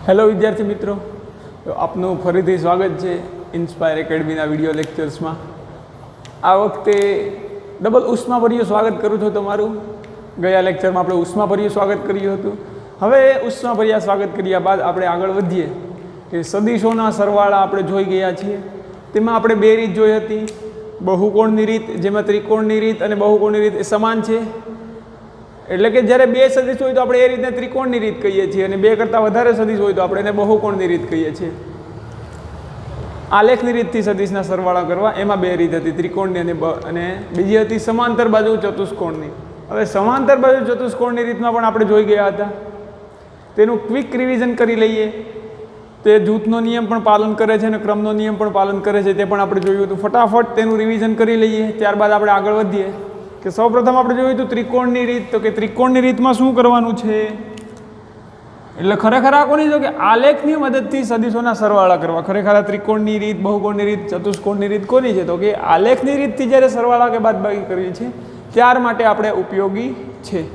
Hello વિદ્યાર્થી મિત્રો, તો આપનું ફરીથી સ્વાગત છે ઇન્સ્પાયર એકેડમીના વિડીયો લેક્ચર્સમાં। આ વખતે ડબલ ઉષ્માભર્યું સ્વાગત કરું છું તમારું। ગયા લેક્ચરમાં આપણે ઉષ્માભર્યું સ્વાગત કર્યું હતું। હવે ઉષ્માભર્યા સ્વાગત કર્યા બાદ આપણે આગળ વધીએ કે સદિશોના સરવાળા આપણે જોઈ ગયા છીએ। તેમાં આપણે બે રીત જોઈ હતી, બહુકોણની રીત, જેમાં ત્રિકોણની રીત અને બહુકોણની રીત એ સમાન છે। એટલે કે જ્યારે બે સદિશ હોય તો આપણે એ રીતને ત્રિકોણની રીત કહીએ છીએ અને બે કરતાં વધારે સદિશ હોય તો આપણે એને બહુકોણની રીત કહીએ છીએ। આલેખની રીતથી સદિશના સરવાળા કરવા એમાં બે રીત હતી, ત્રિકોણની અને બીજી હતી સમાંતર બાજુ ચતુષ્કોણની। હવે સમાંતર બાજુ ચતુષ્કોણની રીતમાં પણ આપણે જોઈ ગયા હતા। તેનું ક્વિક રિવિઝન કરી લઈએ। તે જૂથનો નિયમ પણ પાલન કરે છે અને ક્રમનો નિયમ પણ પાલન કરે છે, તે પણ આપણે જોયું હતું। ફટાફટ તેનું રિવિઝન કરી લઈએ, ત્યારબાદ આપણે આગળ વધીએ કે સૌપ્રથમ આપણે જોયું હતું ત્રિકોણની રીત। તો કે ત્રિકોણની રીતમાં શું કરવાનું છે, એટલે ખરેખર આ કોની છે કે આલેખની મદદથી સદિશોના સરવાળા કરવા। ખરેખર આ ત્રિકોણની રીત, બહુકોણની રીત, ચતુષ્કોણની રીત કોની છે, તો કે આલેખની રીતથી જ્યારે સરવાળા કે બાદબાકી કરીએ છીએ ત્યાર માટે આપણે ઉપયોગી છે।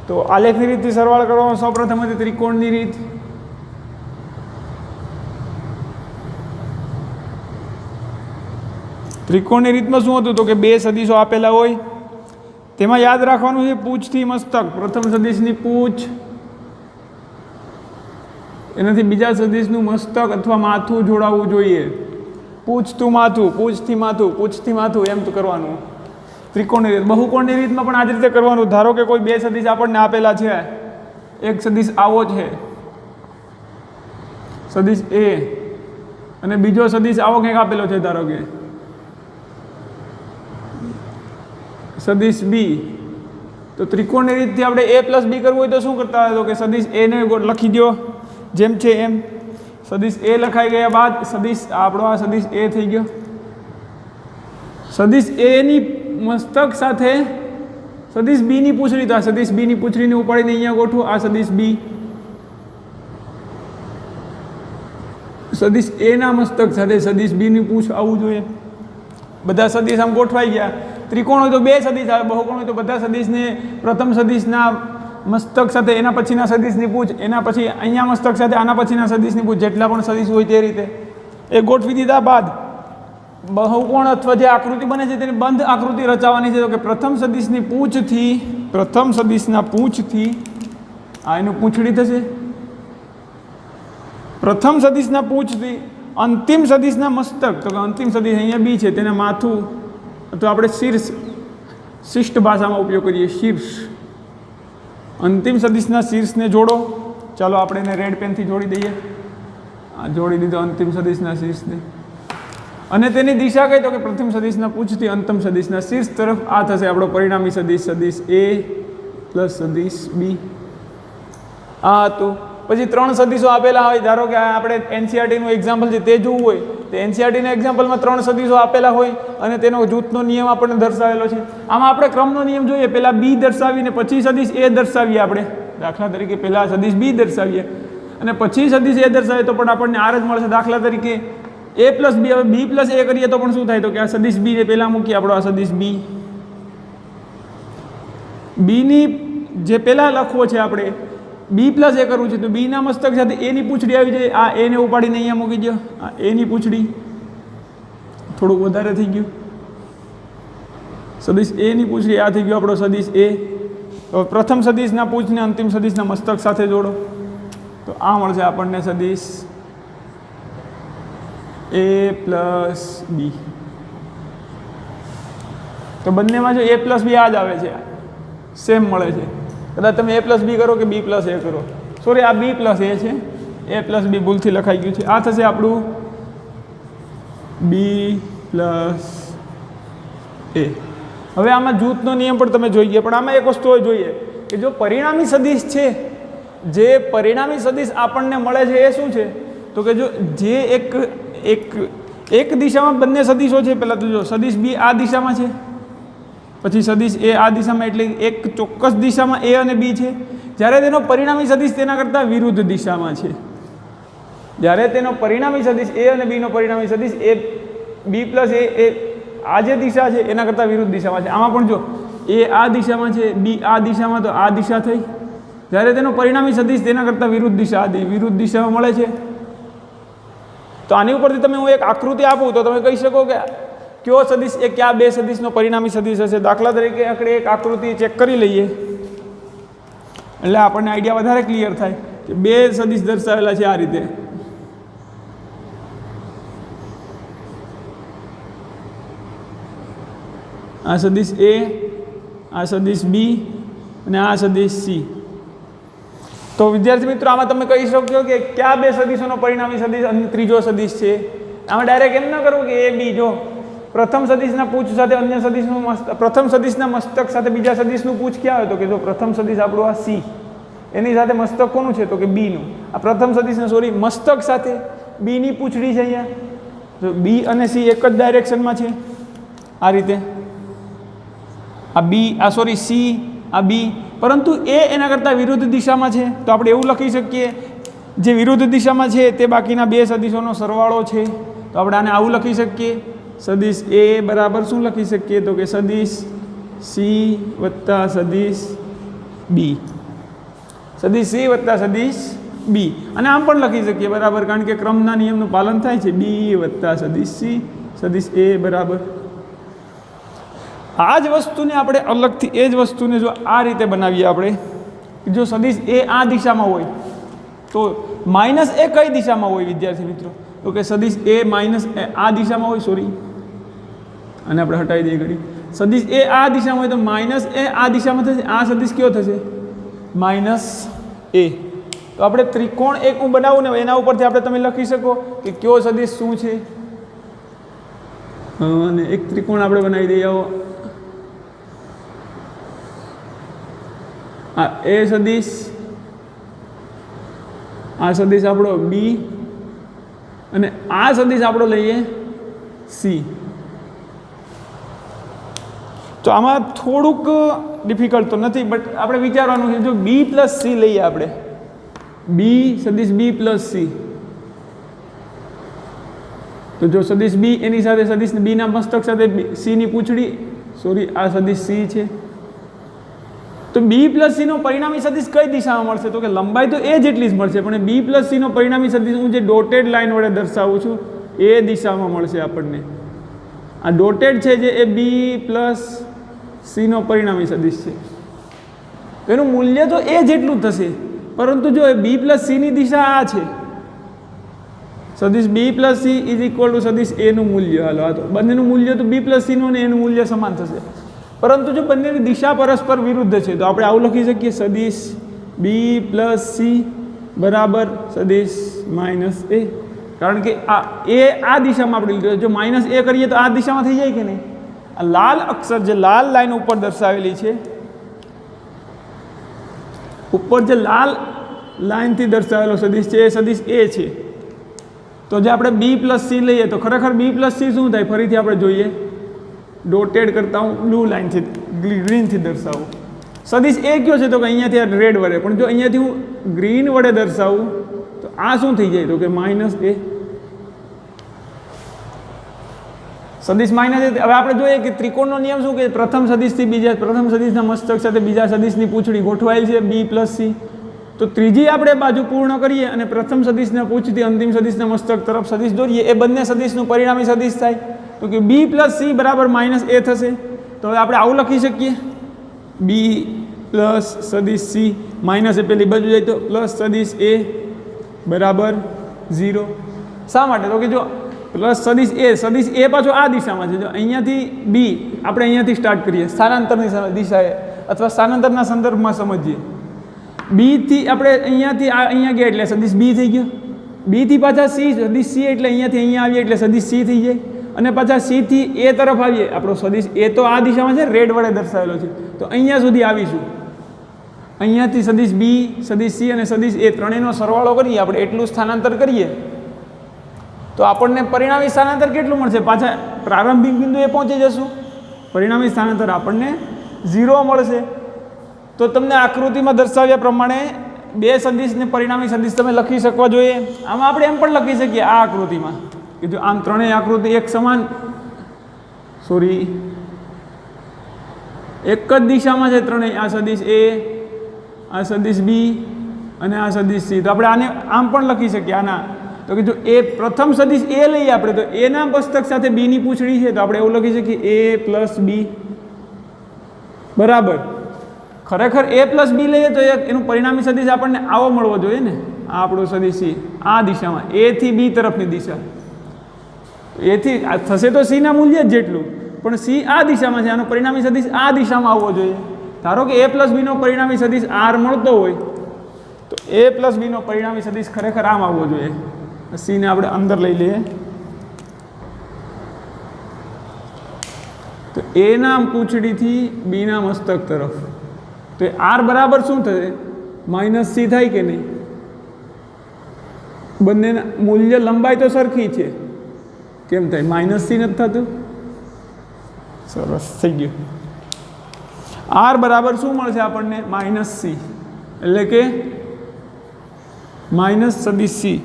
તો આલેખની રીતથી સરવાળા કરવામાં સૌપ્રથમ હતી ત્રિકોણની રીત। ત્રિકોણની રીતમાં શું હતું, તો કે બે સદિશો આપેલા હોય, તેમાં યાદ રાખવાનું છે પૂંછથી મસ્તક। પ્રથમ સદિશની પૂંછ, એનાથી બીજા સદિશનું મસ્તક અથવા માથું જોડાવવું જોઈએ। પૂંછથી માથું, પૂંછથી માથું, પૂંછથી માથું એમ તો કરવાનું ત્રિકોણની રીત। બહુકોણની રીતમાં પણ આ જ રીતે કરવાનું। ધારો કે કોઈ બે સદિશ આપણને આપેલા છે, એક સદિશ આવો છે સદિશ એ, અને બીજો સદિશ આવો કંઈક આપેલો છે, ધારો કે સદિશ બી। તો ત્રિકોણની રીતથી આપણે a પ્લસ બી કરવું હોય તો શું કરતા હોય, તો કે સદિશ એ ને લખી દો જેમ છે એમ। સદિશ એ લખાઈ ગયા બાદ સદિશ આપણો આ સદિશ એ થઈ ગયો। સદિશ એ ની મસ્તક સાથે સદિશ બી ની પૂંછડી, તો આ સદિશ બી ની પૂંછડીને ઉપાડીને અહીંયા ગોઠવું, આ સદિશ બી। સદિશ એ ના મસ્તક સાથે સદિશ બી ની પૂંછ આવવું જોઈએ। બધા સદિશ આમ ગોઠવાઈ ગયા। ત્રિકોણ હોય તો બે સદિશ આવે, બહુકોણ હોય તો બધા સદિશને પ્રથમ સદિશના મસ્તક સાથે એના પછીના સદિશની પૂંછ, એના પછી અહીંયા મસ્તક સાથે આના પછીના સદિશની પૂંછ, જેટલા પણ સદિશ હોય તે રીતે એ ગોઠવી દીધા બાદ બહુકોણ અથવા જે આકૃતિ બને છે તેની બંધ આકૃતિ રચાવવાની છે। તો કે પ્રથમ સદિશની પૂંછથી, પ્રથમ સદિશના પૂંછથી આ એનું પૂંછડી થશે। પ્રથમ સદિશના પૂંછથી અંતિમ સદિશના મસ્તક, તો કે અંતિમ સદિશ અહીંયા બી છે, તેના માથું અથવા આપણે શીર્ષ, શિષ્ટ ભાષામાં ઉપયોગ કરીએ શીર્ષ। અંતિમ સદિશના શીર્ષને જોડો। ચાલો આપણે એને રેડ પેનથી જોડી દઈએ। આ જોડી દીધો અંતિમ સદિશના શીર્ષને, અને તેની દિશા કઈ, તો કે પ્રથમ સદિશના પૂંછથી અંતિમ સદિશના શીર્ષ તરફ આ થશે આપણો પરિણામી સદિશ, સદિશ એ પ્લસ સદિશ બી। આ હતું। પછી ત્રણ સદિશો આપેલા હોય, ધારો કે આપણે એનસીઆરટીનું એક્ઝામ્પલ છે તે જોવું હોય તો એનસીઆરટીના એક્ઝામ્પલમાં ત્રણ સદિશો આપેલા હોય અને તેનો જૂથનો નિયમ આપણને દર્શાવેલો છે। આમાં આપણે ક્રમનો નિયમ જોઈએ, પહેલાં બી દર્શાવીને પછી સદિશ એ દર્શાવીએ આપણે। દાખલા તરીકે પહેલાં સદિશ બી દર્શાવીએ અને પછી સદિશ એ દર્શાવીએ તો પણ આપણને આર જ મળશે। દાખલા તરીકે એ પ્લસ બી, હવે બી પ્લસ એ કરીએ તો પણ શું થાય, તો કે આ સદિશ બીને પહેલાં મૂકીએ આપણો આ સદિશ બી। બીની જે પહેલાં લખવો છે આપણે, બી પ્લસ એ કરવું છે તો બીના મસ્તક સાથે એની પૂંછડી આવી જાય। આ એને ઉપાડીને અહીંયા મૂકી દો, આ એની પૂંછડી, થોડુંક વધારે થઈ ગયું, સદિશ એની પૂંછડી આ થઈ ગયો આપણો સદિશ એ। તો પ્રથમ સદિશના પૂંછને અંતિમ સદિશના મસ્તક સાથે જોડો તો આ મળશે આપણને સદિશ એ પ્લસ બી। તો બંનેમાં જો એ પ્લસ બી આ જ આવે છે, સેમ મળે છે। કદાચ તમે એ પ્લસ બી કરો કે બી પ્લસ એ કરો, સોરી આ બી પ્લસ એ છે, એ પ્લસ બી ભૂલથી લખાઈ ગયું છે। આ થશે આપણું બી પ્લસ એ। હવે આમાં જૂથનો નિયમ પણ તમે જોઈએ, પણ આમાં એક વસ્તુ જોઈએ કે જો પરિણામી સદિશ છે, જે પરિણામી સદિશ આપણને મળે છે એ શું છે, તો કે જો જે એક દિશામાં બંને સદિશો છે, પહેલાં તો જો સદિશ બી આ દિશામાં છે, પછી સદિશ એ આ દિશામાં, એટલે એક ચોક્કસ દિશામાં એ અને બી છે। જ્યારે તેનો પરિણામી સદિશ તેના કરતાં વિરુદ્ધ દિશામાં છે, જ્યારે તેનો પરિણામી સદિશ એ અને બીનો પરિણામી સદિશ એ બી પ્લસ એ આ જે દિશા છે એના કરતાં વિરુદ્ધ દિશામાં છે। આમાં પણ જો એ આ દિશામાં છે, બી આ દિશામાં, તો આ દિશા થઈ જ્યારે તેનો પરિણામી સદિશ તેના કરતાં વિરુદ્ધ દિશામાં મળે છે. તો આની ઉપરથી તમે હું એક આકૃતિ આપું તો તમે કહી શકો કે કયો સદિશ એ કયા બે સદિશનો પરિણામી સદિશ હશે. દાખલા તરીકે આપણે એક આકૃતિ ચેક કરી લઈએ એટલે આપણને આઈડિયા વધારે ક્લિયર થાય કે બે સદિશ દર્શાવેલા છે આ રીતે. આ સદિશ એ, આ સદિશ બી અને આ સદિશ સી. તો વિદ્યાર્થી મિત્રો આમાં તમે કહી શકો કે કયા બે સદિશોનો પરિણામી સદિશ અને ત્રીજો સદિશ છે. આમાં ડાયરેક્ટ એમ ન કરવું કે એ બી. જો પ્રથમ સદિશના પૂછ સાથે અન્ય સદિશનું પ્રથમ સદિશના મસ્તક સાથે બીજા સદિશનું પૂછ ક્યાં હોય તો કે જો પ્રથમ સદિશ આપણું આ સી, એની સાથે મસ્તક કોનું છે તો કે બીનું. આ પ્રથમ સદિશને મસ્તક સાથે બીની પૂંછડી છે અહીંયા. તો બી અને સી એક જ ડાયરેક્શનમાં છે આ રીતે. આ બી સી આ બી, પરંતુ એ એના કરતાં વિરુદ્ધ દિશામાં છે. તો આપણે એવું લખી શકીએ જે વિરુદ્ધ દિશામાં છે તે બાકીના બે સદિશોનો સરવાળો છે. તો આપણે આને આવું લખી શકીએ, સદિશ એ બરાબર શું લખી શકીએ તો કે સદિશ સી વત્તા સદિશ બી, સદિશ સી વત્તા સદિશ બી. અને આમ પણ લખી શકીએ બરાબર, કારણ કે ક્રમના નિયમનું પાલન થાય છે. બી વત્તા સદિશ સી સદિશ એ બરાબર. આ જ વસ્તુને આપણે અલગથી એ જ વસ્તુને જો આ રીતે બનાવીએ આપણે, જો સદિશ એ આ દિશામાં હોય તો માઇનસ એ કઈ દિશામાં હોય વિદ્યાર્થી મિત્રો તો કે સદિશ એ માઇનસ આ દિશામાં હોય. સોરી, અને આપણે હટાવી દઈએ ઘડી. સદિશ એ આ દિશામાં હોય તો માઇનસ એ આ દિશામાં થશે. આ સદિશ કયો થશે માઇનસ એ. તો આપણે ત્રિકોણ એક હું બનાવું ને એના ઉપરથી આપણે તમે લખી શકો કે કયો સદિશ શું છે. અને એક ત્રિકોણ આપણે બનાવી દઈએ. આવો આ એ સદિશ, આ સદિશ આપણો બી અને આ સદિશ આપણો લઈએ સી. તો આમાં થોડુંક ડિફિકલ્ટ તો નથી, બટ આપણે વિચારવાનું છે. જો બી પ્લસ સી લઈએ આપણે, બી સદિશ બી પ્લસ સી, તો જો સદિશ બી એની સાથે સદિશ બીના મસ્તક સાથે સીની પૂંછડી, સોરી આ સદિશ સી છે. તો બી પ્લસ સીનો પરિણામી સદિશ કઈ દિશામાં મળશે તો કે લંબાઈ તો એ જેટલી જ મળશે, પણ બી પ્લસ સીનો પરિણામી સદિશ હું જે ડોટેડ લાઇન વડે દર્શાવું છું એ દિશામાં મળશે આપણને. આ ડોટેડ છે જે એ બી પ્લસ સીનો પરિણામી સદિશ છે. તો એનું મૂલ્ય તો એ જેટલું થશે, પરંતુ જો એ બી પ્લસ સીની દિશા આ છે, સદિશ B plus C is equal to સદિશ એનું મૂલ્ય. હાલો આ તો બંનેનું મૂલ્ય તો બી પ્લસ સીનું અને એનું મૂલ્ય સમાન થશે. પરંતુ જો બંનેની દિશા પરસ્પર વિરુદ્ધ છે તો આપણે આવું લખી શકીએ સદિશ બી પ્લસ સી બરાબર સદિશ માઇનસ એ. કારણ કે આ દિશામાં આપણે લીધું. જો માઇનસ એ કરીએ તો આ દિશામાં થઈ જાય કે નહીં. આ લાલ અક્ષર જે લાલ લાઈન ઉપર દર્શાવેલી છે, ઉપર જે લાલ લાઈનથી દર્શાવેલો સદિશ છે એ સદિશ એ છે. તો જે આપણે બી પ્લસ સી લઈએ તો ખરેખર બી પ્લસ સી શું થાય ફરીથી આપણે જોઈએ. ડોટેડ કરતા હું બ્લુ લાઇનથી ગ્રીનથી દર્શાવું. સદિશ એ કયો છે તો કે અહીંયાથી રેડ વડે, પણ જો અહીંયાથી હું ગ્રીન વડે દર્શાવું તો આ શું થઈ જાય તો કે માઇનસ એ. સદિશ માઇનસ એ. હવે આપણે જોઈએ કે ત્રિકોણનો નિયમ શું કે પ્રથમ સદિશના મસ્તક સાથે બીજા સદિશની પૂંછડી ગોઠવાયેલ છે બી પ્લસ સી. તો ત્રીજી આપણે બાજુ પૂર્ણ કરીએ અને પ્રથમ સદિશના પૂંછથી અંતિમ સદિશના મસ્તક તરફ સદિશ દોરીએ, એ બંને સદિશનું પરિણામી સદિશ થાય. તો કે બી પ્લસ સી બરાબર માઇનસ એ થશે. તો હવે આપણે આવું લખી શકીએ બી પ્લસ સદિશ સી માઇનસ એ પેલી બાજુ જાય તો પ્લસ સદિશ એ બરાબર 0. શા માટે તો કે જો પ્લસ સદિશ એ પાછો આ દિશામાં છે. જો અહીંયાથી બી આપણે અહીંયાથી સ્ટાર્ટ કરીએ સ્થાનાંતરની દિશાએ અથવા સ્થાનાંતરના સંદર્ભમાં સમજીએ. બીથી આપણે અહીંયાથી અહીંયા ગયા એટલે સદિશ બી થઈ ગયો. બીથી પાછા સી સદિશ સી એટલે અહીંયાથી અહીંયા આવીએ એટલે સદિશ સી થઈ જાય. અને પાછા સીથી એ તરફ આવીએ, આપણો સદિશ એ તો આ દિશામાં છે રેડ વડે દર્શાવેલો છે. તો અહીંયા સુધી આવીશું. અહીંયાથી સદિશ બી સદિશ સી અને સદિશ એ ત્રણેયનો સરવાળો કરીએ આપણે, એટલું સ્થાનાંતર કરીએ તો આપણને પરિણામી સ્થાનાંતર કેટલું મળશે. પાછા પ્રારંભિક બિંદુએ પહોંચી જશું, પરિણામી સ્થાનાંતર આપણને 0 મળશે. તો તમને આકૃતિમાં દર્શાવ્યા પ્રમાણે બે સદિશને પરિણામી સદિશ તમે લખી શકવા જોઈએ. આમાં આપણે એમ પણ લખી શકીએ આ આકૃતિમાં કે જો આમ ત્રણેય આકૃતિ એક સમાન એક જ દિશામાં છે ત્રણેય. આ સદિશ એ, આ સદિશ બી અને આ સદિશ સી. તો આપણે આને આમ પણ લખી શકીએ આના, તો કે જો એ પ્રથમ સદિશ એ લઈએ આપણે, તો એના મસ્તક સાથે બીની પૂંછડી છે, તો આપણે એવું લખી શકીએ એ પ્લસ બી બરાબર. ખરેખર એ પ્લસ બી લઈએ તો એનું પરિણામી સદિશ આપણને આવો મળવો જોઈએ ને, આ આપણો સદિશ સી આ દિશામાં, એ થી બી તરફની દિશા, એથી થશે તો સીના મૂલ્ય જ જેટલું, પણ સી આ દિશામાં છે, આનો પરિણામી સદિશ આ દિશામાં આવવો જોઈએ. ધારો કે એ પ્લસ બીનો પરિણામી સદિશ આર મળતો હોય તો એ પ્લસ બીનો પરિણામી સદિશ ખરેખર આમ આવવો જોઈએ. સીને આપણે અંદર લઈ લઈએ, તો એના પૂંછડીથી બીના મસ્તક તરફ, તો આર બરાબર શું થશે? માઇનસ સી થાય કે નહીં? બંનેના મૂલ્ય લંબાઈ તો સરખી છે, કેમ થાય? માઇનસ સી નથી થતું? સરસ થઈ ગયું. આર બરાબર શું મળશે આપણને? માઇનસ સી, એટલે કે માઇનસ સદિશ સી.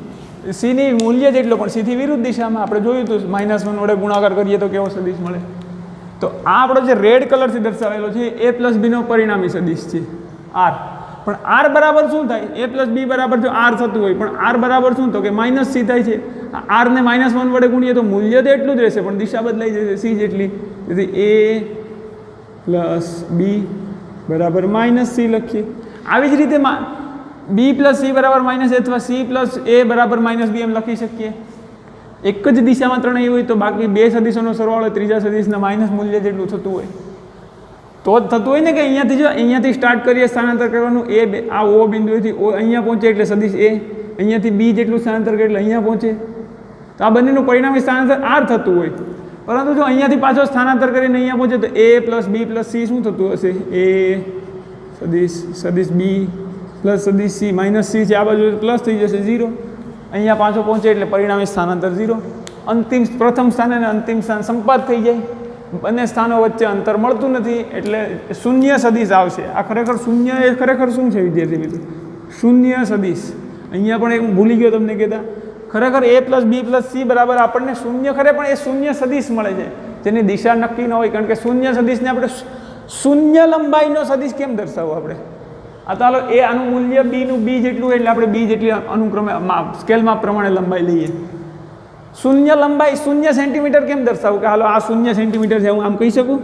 સીની મૂલ્ય જેટલો પણ સીથી વિરુદ્ધ દિશામાં આપણે જોયું હતું, -1 વડે ગુણાકાર કરીએ તો કેવો સદિશ મળે. તો આ આપણો જે રેડ કલરથી દર્શાવેલો છે એ પ્લસ બીનો પરિણામી સદિશ છે આર. પણ આર બરાબર શું થાય? એ પ્લસ બી બરાબર જો આર થતું હોય, પણ આર બરાબર શું? તો કે માઇનસ સી થાય છે. આરને -1 વડે ગુણીએ તો મૂલ્ય તો એટલું જ રહેશે, પણ દિશા બદલાઈ જશે સી જેટલી. તેથી એ પ્લસ બી બરાબર માઇનસ સી લખીએ. આવી જ રીતે બી પ્લસ સી બરાબર માઇનસ એ અથવા સી પ્લસ એ બરાબર માઇનસ બી એમ લખી શકીએ. એક જ દિશામાં ત્રણેય હોય તો બાકી બે સદિશોનો સરવાળો ત્રીજા સદિશના માઇનસ મૂલ્ય જેટલું થતું હોય તો જ થતું હોય ને, કે અહીંયાથી જો અહીંયાથી સ્ટાર્ટ કરીએ સ્થાનાંતર કરવાનું, એ આ ઓ બિંદુએથી ઓ અહીંયા પહોંચે એટલે સદિશ એ, અહીંયાથી બી જેટલું સ્થાનાંતર કરે એટલે અહીંયા પહોંચે, તો આ બંનેનું પરિણામી સ્થાનાંતર આર થતું હોય. પરંતુ જો અહીંયાથી પાછો સ્થાનાંતર કરીને અહીંયા પહોંચે તો એ પ્લસ બી પ્લસ સી શું થતું હશે? એ સદિશ બી પ્લસ સદિશ સી માઇનસ સી છે, આ બાજુ પ્લસ થઈ જશે 0. અહીંયા પાછો પહોંચે એટલે પરિણામી સ્થાનાંતર 0. અંતિમ પ્રથમ સ્થાન અને અંતિમ સ્થાન સંપાત થઈ જાય, બંને સ્થાનો વચ્ચે અંતર મળતું નથી એટલે શૂન્ય સદિશ આવશે. આ ખરેખર શૂન્ય એ ખરેખર શું છે વિદ્યાર્થી મિત્રો? શૂન્ય સદિશ. અહીંયા પણ એક ભૂલી ગયો તમને કહેતા, ખરેખર એ પ્લસ બી પ્લસ સી બરાબર આપણને શૂન્ય ખરે, પણ એ શૂન્ય સદિશ મળે છે જેની દિશા નક્કી ન હોય. કારણ કે શૂન્ય સદિશને આપણે શૂન્ય લંબાઈનો સદિશ કેમ દર્શાવવું આપણે? આ ચાલો એ આનું મૂલ્ય બીનું બી જેટલું એટલે આપણે બી જેટલી અનુક્રમે સ્કેલમાં પ્રમાણે લંબાઈ લઈએ. શૂન્ય લંબાઈ 0 સેન્ટીમીટર કેમ દર્શાવું? કે હાલો આ 0 સેન્ટીમીટર છે, હું આમ કહી શકું?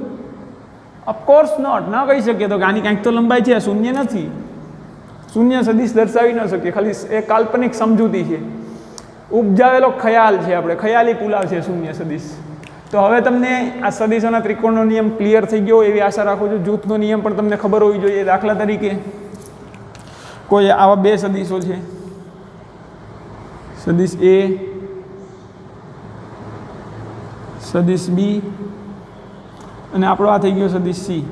ઓફકોર્સ નોટ, ન કહી શકીએ. તો કે આની કાંઈક તો લંબાઈ છે, શૂન્ય નથી. શૂન્ય સદિશ દર્શાવી ન શકીએ, ખાલી એ કાલ્પનિક સમજૂતી છે, ઉપજાવેલો ખ્યાલ છે, આપણે ખયાલી પુલાવ છે શૂન્ય સદિશ. તો હવે તમને આ સદિશોના ત્રિકોણનો નિયમ ક્લિયર થઈ ગયો એવી આશા રાખું છું. જૂથનો નિયમ પણ તમને ખબર હોવી જોઈએ. દાખલા તરીકે કોઈ આવા બે સદિશો છે, સદિશ એ સદિશ બી અને આપણો આ થઈ ગયો સદિશ સી.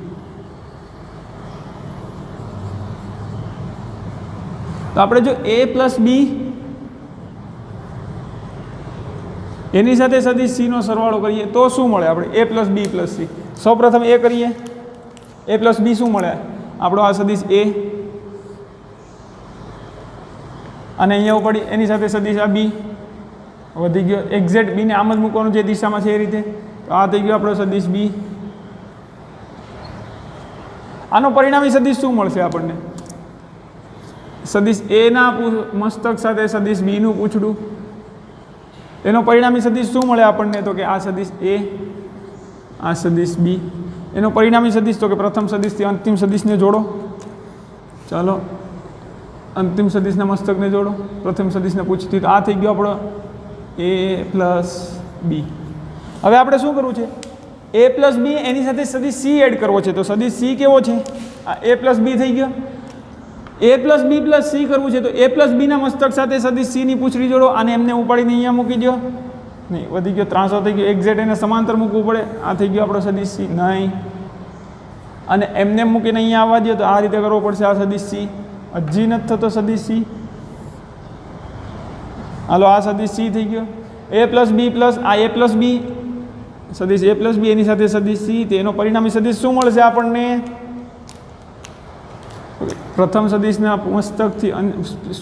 તો આપણે જો એ પ્લસ બી એની સાથે સદિશ સીનો સરવાળો કરીએ તો શું મળે? આપણે એ પ્લસ બી પ્લસ સી. સૌપ્રથમ એ કરીએ, એ પ્લસ બી શું મળે? આપણો આ સદિશ એ અને અહીંયા ઉપડી એની સાથે સદિશ આ બી વધી ગયો. એક્ઝેક્ટ બીને આમ જ મૂકવાનું જે દિશામાં છે એ રીતે. તો આ થઈ ગયો આપણો સદિશ બી. આનો પરિણામી સદિશ શું મળશે આપણને? સદિશ એના મસ્તક સાથે સદિશ બીનું પૂંછડું, એનો પરિણામી સદિશ શું મળે આપણને? તો કે આ સદિશ એ, આ સદિશ બી. એનો પરિણામી સદિશ તો કે પ્રથમ સદિશથી અંતિમ સદિશને જોડો. ચાલો અંતિમ સદિશના મસ્તકને જોડો, પ્રથમ સદિશને પૂછતી. તો આ થઈ ગયો આપણો એ પ્લસ બી. હવે આપણે શું કરવું છે? એ પ્લસ બી એની સાથે સદિશ સી એડ કરવો છે. તો સદિશ સી કેવો છે? આ એ પ્લસ બી થઈ ગયો. એ પ્લસ બી પ્લસ સી કરવું છે તો એ પ્લસ બીના મસ્તક સાથે સદિશ સીની પૂંછડી જોડો. આને એમને ઉપાડીને અહીંયા મૂકી દો. નહીં, વધી ગયો, ત્રાસો થઈ ગયો. એક્ઝેક્ટ એને સમાંતર મૂકવું પડે. આ થઈ ગયો આપણો સદિશ સી. નહીં, અને એમને મૂકીને અહીંયા આવવા દો. તો આ રીતે કરવો પડશે. આ સદિશ સી હજી નથી થતો સદિશ સી. હાલો આ સદિશ સી થઈ ગયો. એ પ્લસ બી પ્લસ આ એ પ્લસ બી સદિશ એ પ્લસ બી એની સાથે સદિશ સી. તેનો પરિણામી સદિશ શું મળશે આપણને? પ્રથમ સદિશના મસ્તકથી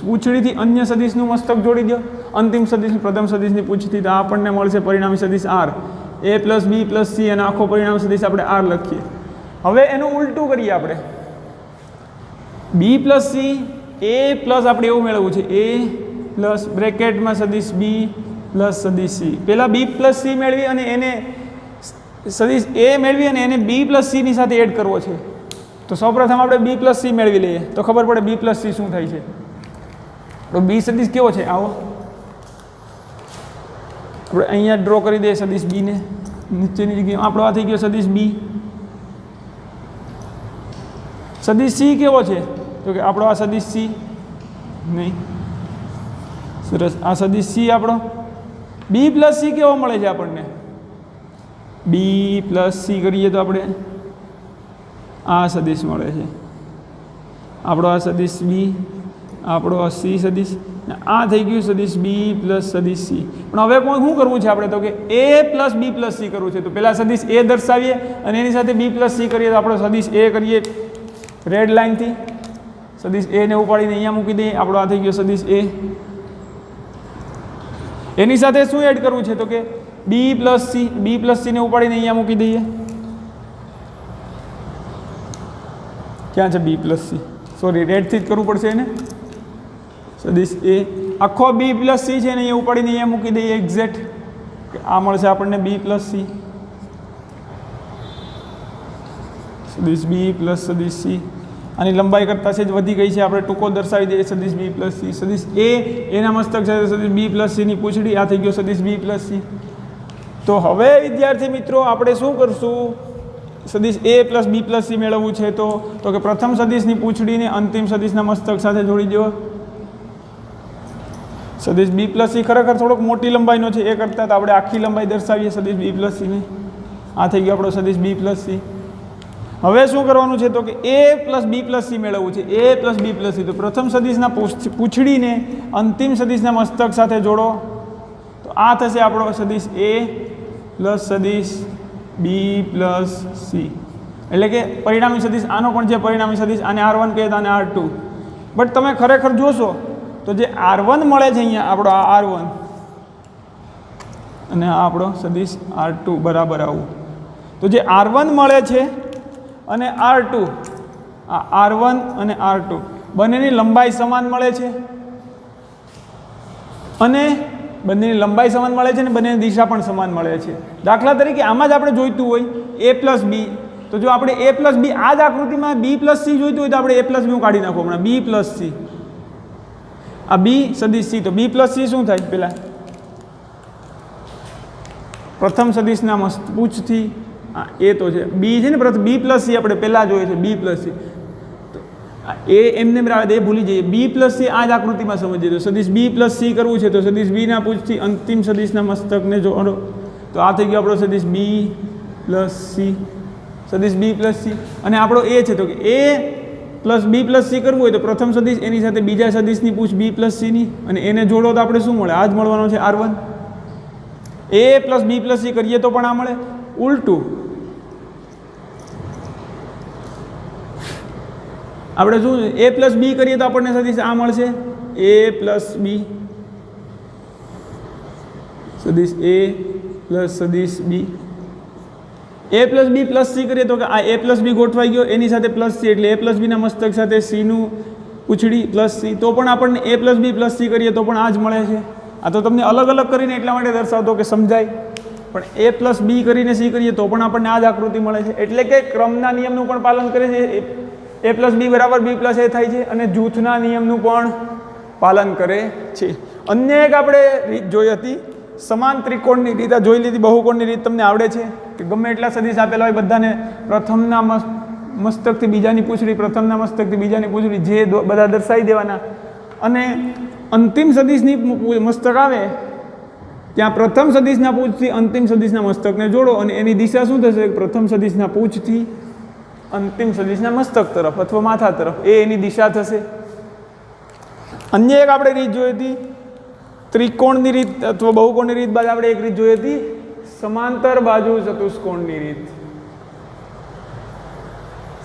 પૂંછડીથી અન્ય સદિશનું મસ્તક જોડી દો. અંતિમ સદિશ પ્રથમ સદિશની પૂંછડી. તો આપણને મળશે પરિણામી સદિશ આર. એ પ્લસ બી પ્લસ સી અને આખો પરિણામી સદિશ આપણે આર લખીએ. હવે એનું ઉલટું કરીએ આપણે. બી પ્લસ સી એ પ્લસ આપણે એવું મેળવવું છે એ પ્લસ બ્રેકેટમાં સદિશ બી પ્લસ સદિશ સી. પહેલાં બી પ્લસ સી મેળવી અને એને સદિશ એ મેળવી અને એને બી પ્લસ સીની સાથે એડ કરવો છે. તો સૌપ્રથમ આપણે બી પ્લસ સી મેળવી લઈએ તો ખબર પડે બી પ્લસ સી શું થાય છે. તો બી સદિશ કેવો છે આવો આપણે અહીંયા ડ્રો કરી દઈએ સદિશ બીને નીચેની જગ્યાએ આપણો આ થઈ ગયો સદિશ બી. સદિશ સી કેવો છે તો કે આપણો આ સદિશ સી નહીં સરસ આ સદિશ સી આપણો બી પ્લસ સી કેવો મળે છે આપણને બી પ્લસ સી કરીએ તો આપણે આ સદિશ મળે છે આપણો આ સદિશ બી આપણો આ સી સદિશ આ થઈ ગયું સદિશ બી પ્લસ સદિશ સી. પણ હવે શું કરવું છે આપણે તો કે એ પ્લસ બી પ્લસ સી કરવું છે. તો પહેલાં સદિશ એ દર્શાવીએ અને એની સાથે બી પ્લસ સી કરીએ તો આપણો સદિશ એ કરીએ રેડ લાઇનથી સદિશ એને ઉપાડીને અહીંયા મૂકી દઈએ આપણો આ થઈ ગયો સદિશ એ. એની સાથે શું એડ કરવું છે તો કે બી પ્લસ સીને ઉપાડીને અહીંયા મૂકી દઈએ. ક્યાં છે બી પ્લસ સી સોરી રેડથી જ કરવું પડશે એને સદિશ એ આખો બી પ્લસ સી છે ને અહીંયા ઉપાડીને અહીંયા મૂકી દઈએ એક્ઝેક્ટ આ મળશે આપણને બી પ્લસ સી સદિશ બી પ્લસ સદિશ સી. આની લંબાઈ કરતાં છે જ વધી ગઈ છે આપણે ટૂંકો દર્શાવી દઈએ સદિશ બી પ્લસ સી. સદિશ એ એના મસ્તક સાથે સદિશ બી પ્લસ સીની પૂંછડી આ થઈ ગયો સદિશ બી પ્લસ સી. તો હવે વિદ્યાર્થી મિત્રો આપણે શું કરશું સદિશ એ પ્લસ બી પ્લસ સી મેળવવું છે તો કે પ્રથમ સદિશની પૂંછડીને અંતિમ સદિશના મસ્તક સાથે જોડી દો. સદિશ બી પ્લસ સી ખરેખર થોડોક મોટી લંબાઈનો છે એ કરતાં તો આપણે આખી લંબાઈ દર્શાવીએ સદિશ બી પ્લસ સીની. આ થઈ ગયો આપણો સદિશ બી પ્લસ સી. હવે શું કરવાનું છે તો કે એ પ્લસ બી પ્લસ સી મેળવવું છે એ પ્લસ બી પ્લસ સી. તો પ્રથમ સદિશના પૂંછડીને અંતિમ સદિશના મસ્તક સાથે જોડો તો આ થશે આપણો સદિશ એ પ્લસ સદિશ બી પ્લસ સી. એટલે કે પરિણામી સદિશ આનો પણ છે પરિણામી સદિશ આને R1 કહીએ તો આને R2. બટ તમે ખરેખર જોશો તો જે R1 મળે છે અહીંયા આપણો આ R1 અને આ આપણો સદિશ R2 બરાબર આવું. તો જે R1 મળે છે અને R2 આ R1 અને R2 બંનેની લંબાઈ સમાન મળે છે અને બંનેની લંબાઈ સમાન મળે છે અને બંનેની દિશા પણ સમાન મળે છે. દાખલા તરીકે આમાં જ આપણે જોઈતું હોય એ પ્લસ બી તો જો આપણે એ પ્લસ બી આ જ આકૃતિમાં બી પ્લસ સી જોઈતું હોય તો આપણે એ પ્લસ બી કાઢી નાખો હમણાં બી પ્લસ સી આ બી સદિશ સી. તો બી પ્લસ સી શું થાય પહેલાં પ્રથમ સદિશના પૂંછથી એ તો છે બી છે ને પ્રથમ બી પ્લસ સી આપણે પહેલાં જોઈએ છે બી પ્લસ સી. એ એમને બરાબર એ ભૂલી જઈએ બી પ્લસ સી આ જ આકૃતિમાં સમજીએ તો સદિશ બી પ્લસ સી કરવું છે તો સદિશ બીના પૂંછથી અંતિમ સદિશના મસ્તકને જોડો તો આ થઈ ગયો આપણો સદિશ બી પ્લસ સી સદિશ બી પ્લસ સી. અને આપણો એ છે તો કે એ પ્લસ બી પ્લસ સી કરવું હોય તો પ્રથમ સદિશ એની સાથે બીજા સદિશની પૂછ બી પ્લસ સીની અને એને જોડો તો આપણે શું મળે આ જ મળવાનો છે R1. એ પ્લસ બી પ્લસ સી કરીએ તો પણ આ મળે ઉલટું આપણે શું એ પ્લસ બી કરીએ તો આપણને સદિશ આ મળશે એ પ્લસ બી સદિશ એ પ્લસ સદિશ બી. એ પ્લસ બી પ્લસ સી કરીએ તો કે આ એ પ્લસ બી ગોઠવાઈ ગયો એની સાથે પ્લસ સી એટલે એ પ્લસ બીના મસ્તક સાથે સીનું પૂંછડી પ્લસ સી તો પણ આપણને એ પ્લસ બી પ્લસ સી કરીએ તો પણ આ જ મળે છે. આ તો તમને અલગ અલગ કરીને એટલા માટે દર્શાવતો કે સમજાય પણ એ પ્લસ બી કરીને સી કરીએ તો પણ આપણને આ જ આકૃતિ મળે છે. એટલે કે ક્રમના નિયમનું પણ પાલન કરે છે એ પ્લસ બી બરાબર બી પ્લસ એ થાય છે અને જૂથના નિયમનું પણ પાલન કરે છે. અન્ય એક આપણે રીત જોઈ હતી સમાન ત્રિકોણની રીત જોઈ લીધી. બહુકોણની રીત તમને આવડે છે કે ગમે એટલા સદિશ આપેલા હોય બધાને પ્રથમના મસ્તકથી બીજાની પૂંછડી પ્રથમના મસ્તકથી બીજાની પૂંછડી જે બધા દર્શાવી દેવાના અને અંતિમ સદિશની મસ્તક આવે ત્યાં પ્રથમ સદિશના પૂંછથી અંતિમ સદિશના મસ્તકને જોડો અને એની દિશા શું થશે પ્રથમ સદિશના પૂંછથી અંતિમ સદિશના મસ્તક તરફ અથવા માથા તરફ એ એની દિશા થશે. અન્ય એક આપણે રીત જોઈ હતી ત્રિકોણની રીત અથવા બહુકોણની રીત બાદ આપણે એક રીત જોઈ હતી સમાંતર બાજુ ચતુષ્કોણની રીત.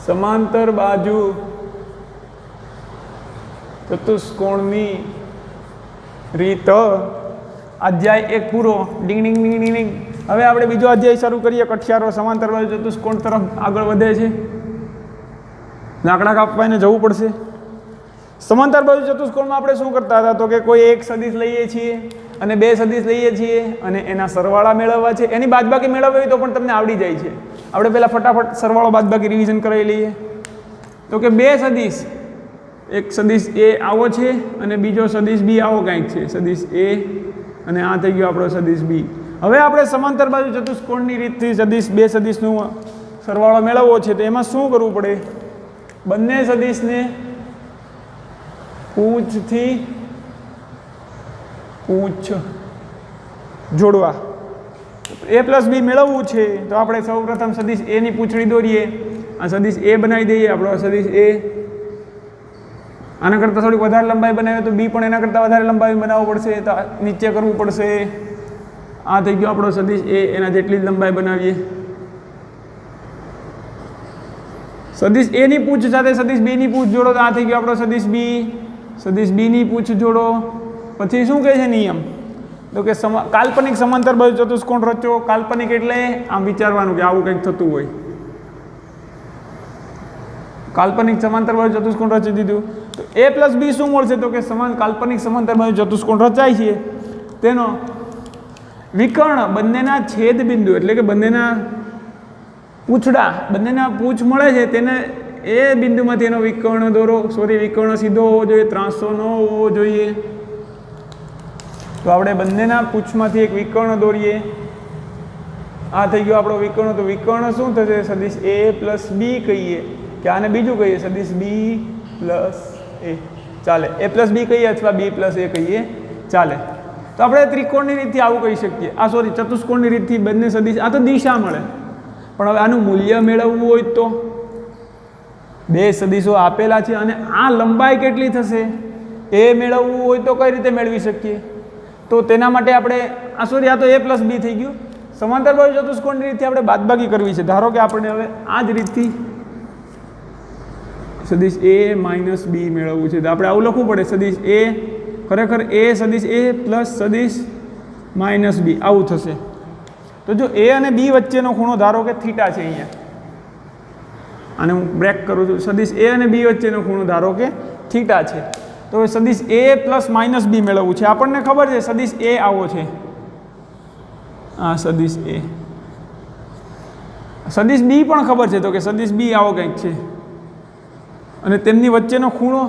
સમાંતર બાજુ ચતુષ્કોણની રીત અધ્યાય એક પૂરો ડીંગ ડીંગ ડીંગ ડીંગ ડીંગ. હવે આપણે બીજો અધ્યાય શરૂ કરીએ. કઠિયારો સમાંતર બાજુ ચતુષ્કોણ તરફ આગળ વધે છે. લાકડા કાપવાને જવું પડશે. સમાંતર બાજુ ચતુષ્કોણમાં આપણે શું કરતા હતા તો કે કોઈ એક સદિશ લઈએ છીએ અને બે સદિશ લઈએ છીએ અને એના સરવાળા મેળવવા છે, એની બાદબાકી મેળવવી હોય તો પણ તમને આવડી જાય છે. આપણે પહેલાં ફટાફટ સરવાળો બાદબાકી રિવિઝન કરાવી લઈએ. તો કે બે સદિશ, એક સદિશ એ આવો છે અને બીજો સદિશ બી આવો કંઈક છે, સદિશ એ અને આ થઈ ગયો આપણો સદિશ બી. હવે આપણે સમાંતર બાજુ ચતુષ્કોણની રીતથી સદિશ બે સદિશનું સરવાળો મેળવવો છે તો એમાં શું કરવું પડે? બંને સદિશને પૂંછથી પૂંછ જોડવા. એ પ્લસ બી મેળવવું છે તો આપણે સૌપ્રથમ સદિશ એની પૂંછડી દોરીએ. આ સદિશ એ બનાવી દઈએ આપણો સદિશ એ. આના કરતાં થોડીક વધારે લંબાઈ બનાવીએ તો બી પણ એના કરતાં વધારે લંબાઈ બનાવવું પડશે, તો નીચે કરવું પડશે. આ થઈ ગયો આપણો સદિશ એ, એના જેટલી જ લંબાઈ બનાવીએ. સદિશ એની પૂંછ સાથે સદિશ બીની પૂંછ જોડો તો આ થઈ ગયો આપણો સદિશ બી. સદિશ બીની પૂંછ જોડો. પછી શું કહે છે નિયમ? તો કે કાલ્પનિક સમાંતર બાજુ ચતુષ્કોણ રચો. કાલ્પનિક એટલે આમ વિચારવાનું કે આવું કંઈક થતું હોય. કાલ્પનિક સમાંતર બાજુ ચતુષ્કોણ રચી દીધું તો એ પ્લસ બી શું મળશે? તો કે કાલ્પનિક સમાંતર બાજુ ચતુષ્કોણ રચાય છે તેનો વિકર્ણ બંનેના છેદ બિંદુ એટલે કે બંનેના પૂંછડા, બંનેના પૂંછ મળે છે તેને એ બિંદુમાંથી એનો વિકર્ણ દોરો. વિકર્ણ સીધો હોવો જોઈએ, ત્રાંસો ન હોવો જોઈએ. તો આપણે બંનેના પૂંછમાંથી એક વિકર્ણ દોરીએ. આ થઈ ગયો આપણો વિકર્ણ. તો વિકર્ણ શું થશે? સદિશ એ પ્લસ બી કહીએ કે આને બીજું કહીએ સદિશ બી પ્લસ એ ચાલે. એ પ્લસ બી કહીએ અથવા બી પ્લસ એ કહીએ ચાલે. તો આપણે ત્રિકોણની રીતથી આવું કહી શકીએ. ચતુષ્કોણની રીતથી બંને સદિશ, આ તો દિશા મળે. પણ હવે આનું મૂલ્ય મેળવવું હોય તો બે સદિશો આપેલા છે અને આ લંબાઈ કેટલી થશે એ મેળવવું હોય તો કઈ રીતે મેળવી શકીએ? તો તેના માટે આપણે આ તો એ પ્લસ બી થઈ ગયું. સમાંતર બાજુ ચતુષ્કોણની રીતથી આપણે બાદબાકી કરવી છે. ધારો કે આપણે હવે આ જ રીતથી સદિશ એ માઇનસ બી મેળવવું છે તો આપણે આવું લખવું પડે. સદિશ એ ખરેખર એ સદિશ એ પ્લસ સદિશ માઇનસ બી આવું થશે. તો જો એ અને બી વચ્ચેનો ખૂણો ધારો કે થીટા છે અહીંયા, અને હું બ્રેક કરું છું, સદિશ એ અને બી વચ્ચેનો ખૂણો ધારો કે થીટા છે. તો સદિશ એ પ્લસ માઇનસ બી મેળવવું છે. આપણને ખબર છે સદિશ એ આવો છે, આ સદિશ એ. સદિશ બી પણ ખબર છે તો કે સદિશ બી આવો કંઈક છે અને તેમની વચ્ચેનો ખૂણો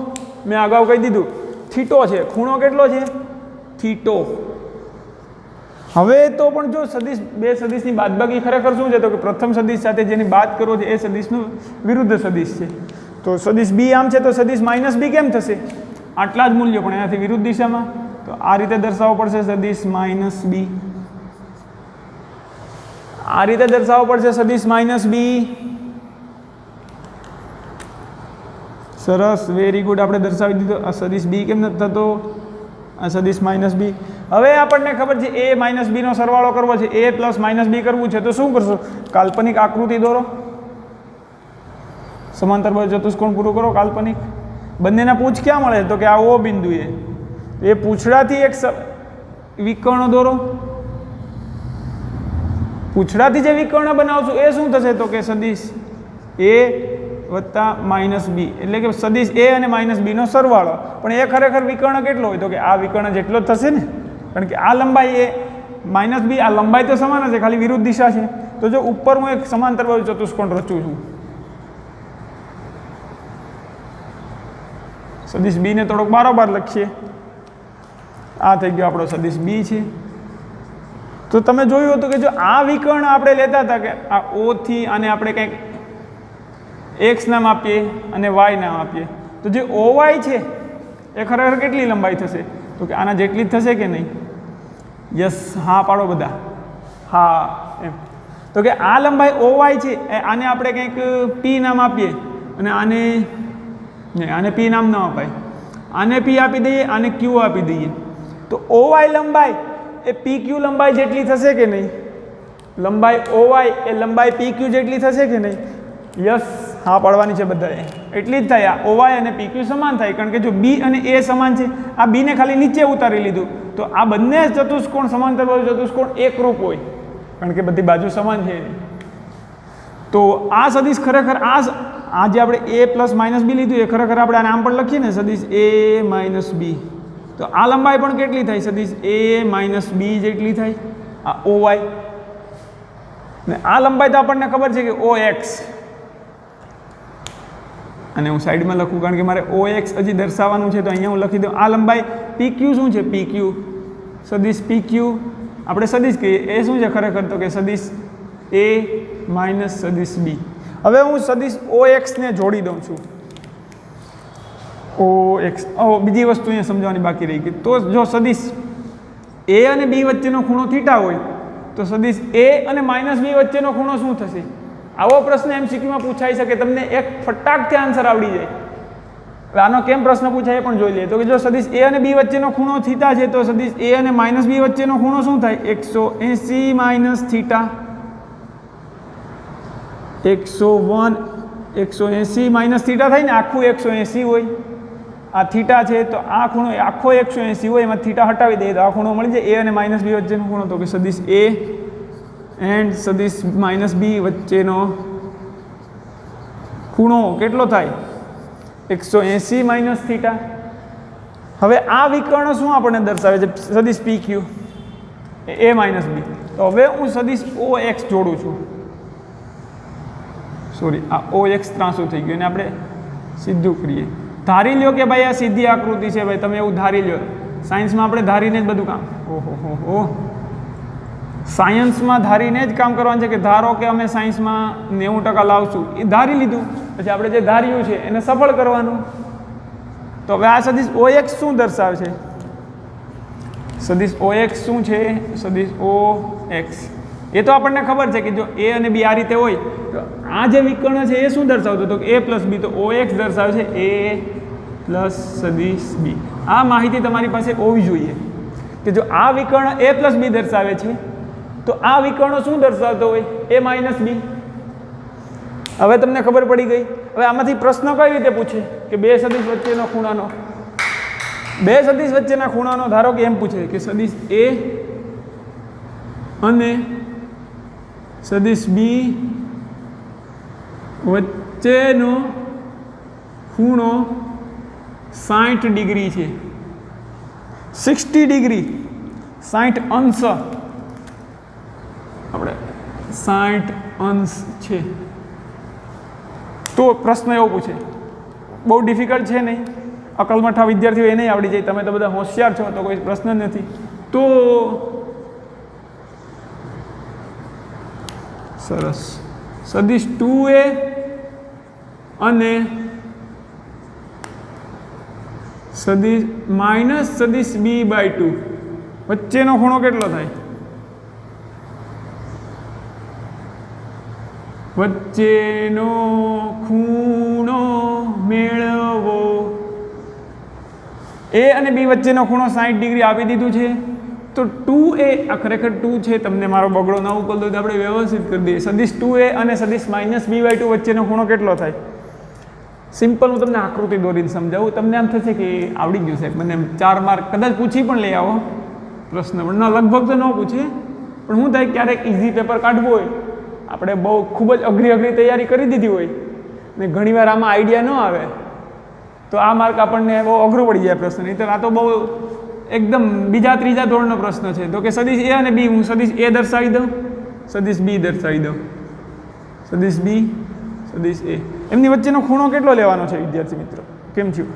મેં અગાઉ કહી દીધું થીટો છે. ખૂણો કેટલો છે? થીટો. હવે તો પણ જો સદિશ બે સદિશની બાદબાકી ખરેખર શું છે? તો કે પ્રથમ સદિશ સાથે જેની બાદ કરો છે એ સદિશનું વિરુદ્ધ સદિશ છે. તો સદિશ બી આમ છે તો સદિશ માઇનસ બી કેમ થશે? આટલા જ મૂલ્યો પણ એનાથી વિરુદ્ધ દિશામાં. તો આ રીતે દર્શાવવો પડશે સદિશ માઇનસ બી. આ રીતે દર્શાવવો પડશે સદિશ માઇનસ બી. સરસ, વેરી ગુડ. આપણે દર્શાવી દીધો. આ સદિશ બી કેમ નથી થતો? આ સદિશ માઇનસ બી. હવે આપણને ખબર છે એ માઇનસ બીનો સરવાળો કરવો છે, એ પ્લસ માઇનસ બી કરવું છે. તો શું કરશો? કાલ્પનિક આકૃતિ દોરો. સમાંતર બાજુ ચતુષ્કોણ પૂરું કરો. કાલ્પનિક બંનેના પૂંછ ક્યાં મળે? તો કે આ ઓ બિંદુએ. એ પૂંછડાથી એક વિકર્ણ દોરો. પૂંછડાથી જે વિકર્ણ બનાવશું એ શું થશે? તો કે સદિશ એ વત્તા માઇનસ બી એટલે કે સદિશ એ અને માઇનસ બીનો સરવાળો. પણ એ ખરેખર વિકર્ણ કેટલો હોય? તો કે આ વિકર્ણ જેટલો જ થશે ને, કારણ કે આ લંબાઈ એ માઇનસ બી, આ લંબાઈ તો સમાન હશે, ખાલી વિરુદ્ધ દિશા છે. તો જો ઉપર હું એક સમાંતર બાજુ ચતુષ્કોણ રચું છું, સદિશ બી ને થોડોક બારોબાર લખીએ. આ થઈ ગયો આપણો સદિશ બી છે. તો તમે જોયું હતું કે જો આ વિકર્ણ આપણે લેતા હતા કે આ ઓ થી આને આપણે કંઈક એક્સ નામ આપીએ અને વાય નામ આપીએ, તો જે ઓ વાય છે એ ખરેખર કેટલી લંબાઈ થશે? તો કે આના જેટલી જ થશે કે નહીં? યસ, હા પાડો બધા, હા એમ. તો કે આ લંબાઈ ઓ વાય છે, આને આપણે કંઈક પી નામ આપીએ અને આને નહીં, આને પી નામ ન અપાય, આને પી આપી દઈએ, આને ક્યુ આપી દઈએ. તો ઓ વાય લંબાઈ એ પી ક્યુ લંબાઈ જેટલી થશે કે નહીં? લંબાઈ ઓ વાય એ લંબાઈ પી ક્યુ જેટલી થશે કે નહીં? યસ, હા પાડવાની છે બધાએ. એટલી જ થાય. આ ઓવાય અને પીક્યુ સમાન થાય, કારણ કે જો બી અને એ સમાન છે, આ બીને ખાલી નીચે ઉતારી લીધું, તો આ બંને ચતુષ્કોણ સમાંતર બાજુ ચતુષ્કોણ એકરૂપ હોય, કારણ કે બધી બાજુ સમાન છે. તો આ સદિશ ખરેખર આ આ જે આપણે એ પ્લસ માઇનસ બી લીધું એ ખરેખર આપણે આ નામ પણ લખીએ ને સદિશ એ માઇનસ બી, તો આ લંબાઈ પણ કેટલી થાય? સદિશ એ માઇનસ બી જેટલી થાય, આ ઓ વાય. ને આ લંબાઈ તો આપણને ખબર છે કે ઓ એક્સ, અને હું સાઈડમાં લખું કારણ કે મારે ઓ એક્સ હજી દર્શાવવાનું છે, તો અહીંયા હું લખી દઉં. આ લંબાઈ પી ક્યુ શું છે? પી ક્યુ સદિશ પી ક્યુ આપણે સદિશ કહીએ, એ શું છે ખરેખર? તો કે સદિશ એ માઇનસ સદિશ બી. હવે હું સદિશ ઓ એક્સને જોડી દઉં છું. ઓ એક્સ, બીજી વસ્તુ અહીંયા સમજવાની બાકી રહી ગઈ. તો જો સદિશ એ અને બી વચ્ચેનો ખૂણો થીટા હોય તો સદિશ એ અને માઇનસ બી વચ્ચેનો ખૂણો શું થશે? આવો પ્રશ્ન MCQમાં પૂછાઈ શકે, તમને એક ફટાકથી આન્સર આવડી જાય. હવે આનો કેમ પ્રશ્ન પૂછાય એ પણ જોઈ લઈએ. તો કે જો સદિશ એ અને બી વચ્ચેનો ખૂણો થીટા છે તો સદિશ એ અને માઇનસ બી વચ્ચેનો ખૂણો શું થાય? 180 માઇનસ થીટા. 180 માઇનસ થીટા થાય ને, આખું 180 હોય. આ થીટા છે તો આ ખૂણો આખો 180 હોય, એમાં થીટા હટાવી દઈએ તો આ ખૂણો મળી જાય. એ અને માઇનસ બી વચ્ચેનો ખૂણો, તો કે સદિશ એ એન્ડ સદિશ માઇનસ બી વચ્ચેનો ખૂણો કેટલો થાય? 180 માઇનસ થીટા. હવે આ વિકર્ણ શું આપણને દર્શાવે છે? સદિશ પી ક્યુ એ માઇનસ બી. તો હવે હું સદિશ ઓ એક્સ જોડું છું. સોરી, આ ઓ એક્સ ત્રાંસું થઈ ગયું, અને આપણે સીધું કરીએ. ધારી લ્યો કે ભાઈ આ સીધી આકૃતિ છે, ભાઈ તમે એવું ધારી લ્યો. સાયન્સમાં આપણે ધારીને જ બધું કામ, ઓહો સાયન્સમાં ધારીને જ કામ કરવાનું છે. કે ધારો કે અમે સાયન્સમાં 90% લાવશું, એ ધારી લીધું, પછી આપણે જે ધાર્યું છે એને સફળ કરવાનું. તો હવે આ સદિશ ઓ એક્સ શું દર્શાવે છે? સદિશ ઓ એક્સ શું છે? સદિશ ઓ એક્સ એ તો આપણને ખબર છે કે જો એ અને બી આ રીતે હોય તો આ જે વિકર્ણ છે એ શું દર્શાવતું? તો એ પ્લસ બી, તો ઓ એક્સ દર્શાવે છે એ પ્લસ સદિશ બી. આ માહિતી તમારી પાસે હોવી જોઈએ કે જો આ વિકર્ણ એ પ્લસ બી દર્શાવે છે તો આ વિકર્ણો શું દર્શાવતો હોય? એ માઇનસ બી. હવે તમને ખબર પડી ગઈ. હવે આમાંથી પ્રશ્ન કઈ રીતે પૂછે કે બે સદિશ વચ્ચેનો ખૂણાનો, બે સદિશ વચ્ચેના ખૂણાનો ધારો કે એમ પૂછે કે સદિશ એ અને સદિશ બી વચ્ચેનો ખૂણો 60 ડિગ્રી છે. 60 ડિગ્રી 60 અંશ, આપણે 60 અંશ છે. તો પ્રશ્ન એવો પૂછે, બહુ ડિફિકલ્ટ છે નહીં, અકલમઠા વિદ્યાર્થીઓ એને આવડી જાય. તમે તો બધા હોશિયાર છો તો કોઈ પ્રશ્ન નથી. તો સરસ, સદિશ 2a અને સદિશ માઇનસ સદિશ b/2 વચ્ચેનો ખૂણો કેટલો થાય? વચ્ચેનો ખૂણો મેળવો. એ અને બી વચ્ચેનો ખૂણો 60 ડિગ્રી આપી દીધું છે. તો 2a આ ખરેખર 2 છે, તમને મારો બગડો ન ઉકલતો તો આપણે વ્યવસ્થિત કરી દઈએ. સદિશ 2a અને સદિશ માઇનસ b/2 વચ્ચેનો ખૂણો કેટલો થાય? સિમ્પલ હું તમને આકૃતિ દોરીને સમજાવું, તમને આમ થશે કે આવડી ગયું સાહેબ, મને 4 માર્ક કદાચ પૂછી પણ લઈ આવો પ્રશ્ન, પણ ના લગભગ તો ન પૂછે. પણ શું થાય ક્યારેક ઇઝી પેપર કાઢવું હોય, આપણે બહુ ખૂબ જ અઘરી તૈયારી કરી દીધી હોય ને ઘણીવાર આમાં આઈડિયા ન આવે તો આ માર્ક આપણને બહુ અઘરો પડી જાય પ્રશ્ન. નહીં તો આ તો બહુ એકદમ બીજા ત્રીજા ધોરણનો પ્રશ્ન છે. તો કે સદિશ એ અને બી, હું સદિશ એ દર્શાવી દઉં, સદિશ બી દર્શાવી દઉં, સદિશ બી સદિશ એ, એમની વચ્ચેનો ખૂણો કેટલો લેવાનો છે વિદ્યાર્થી મિત્રો? કેમ થયું?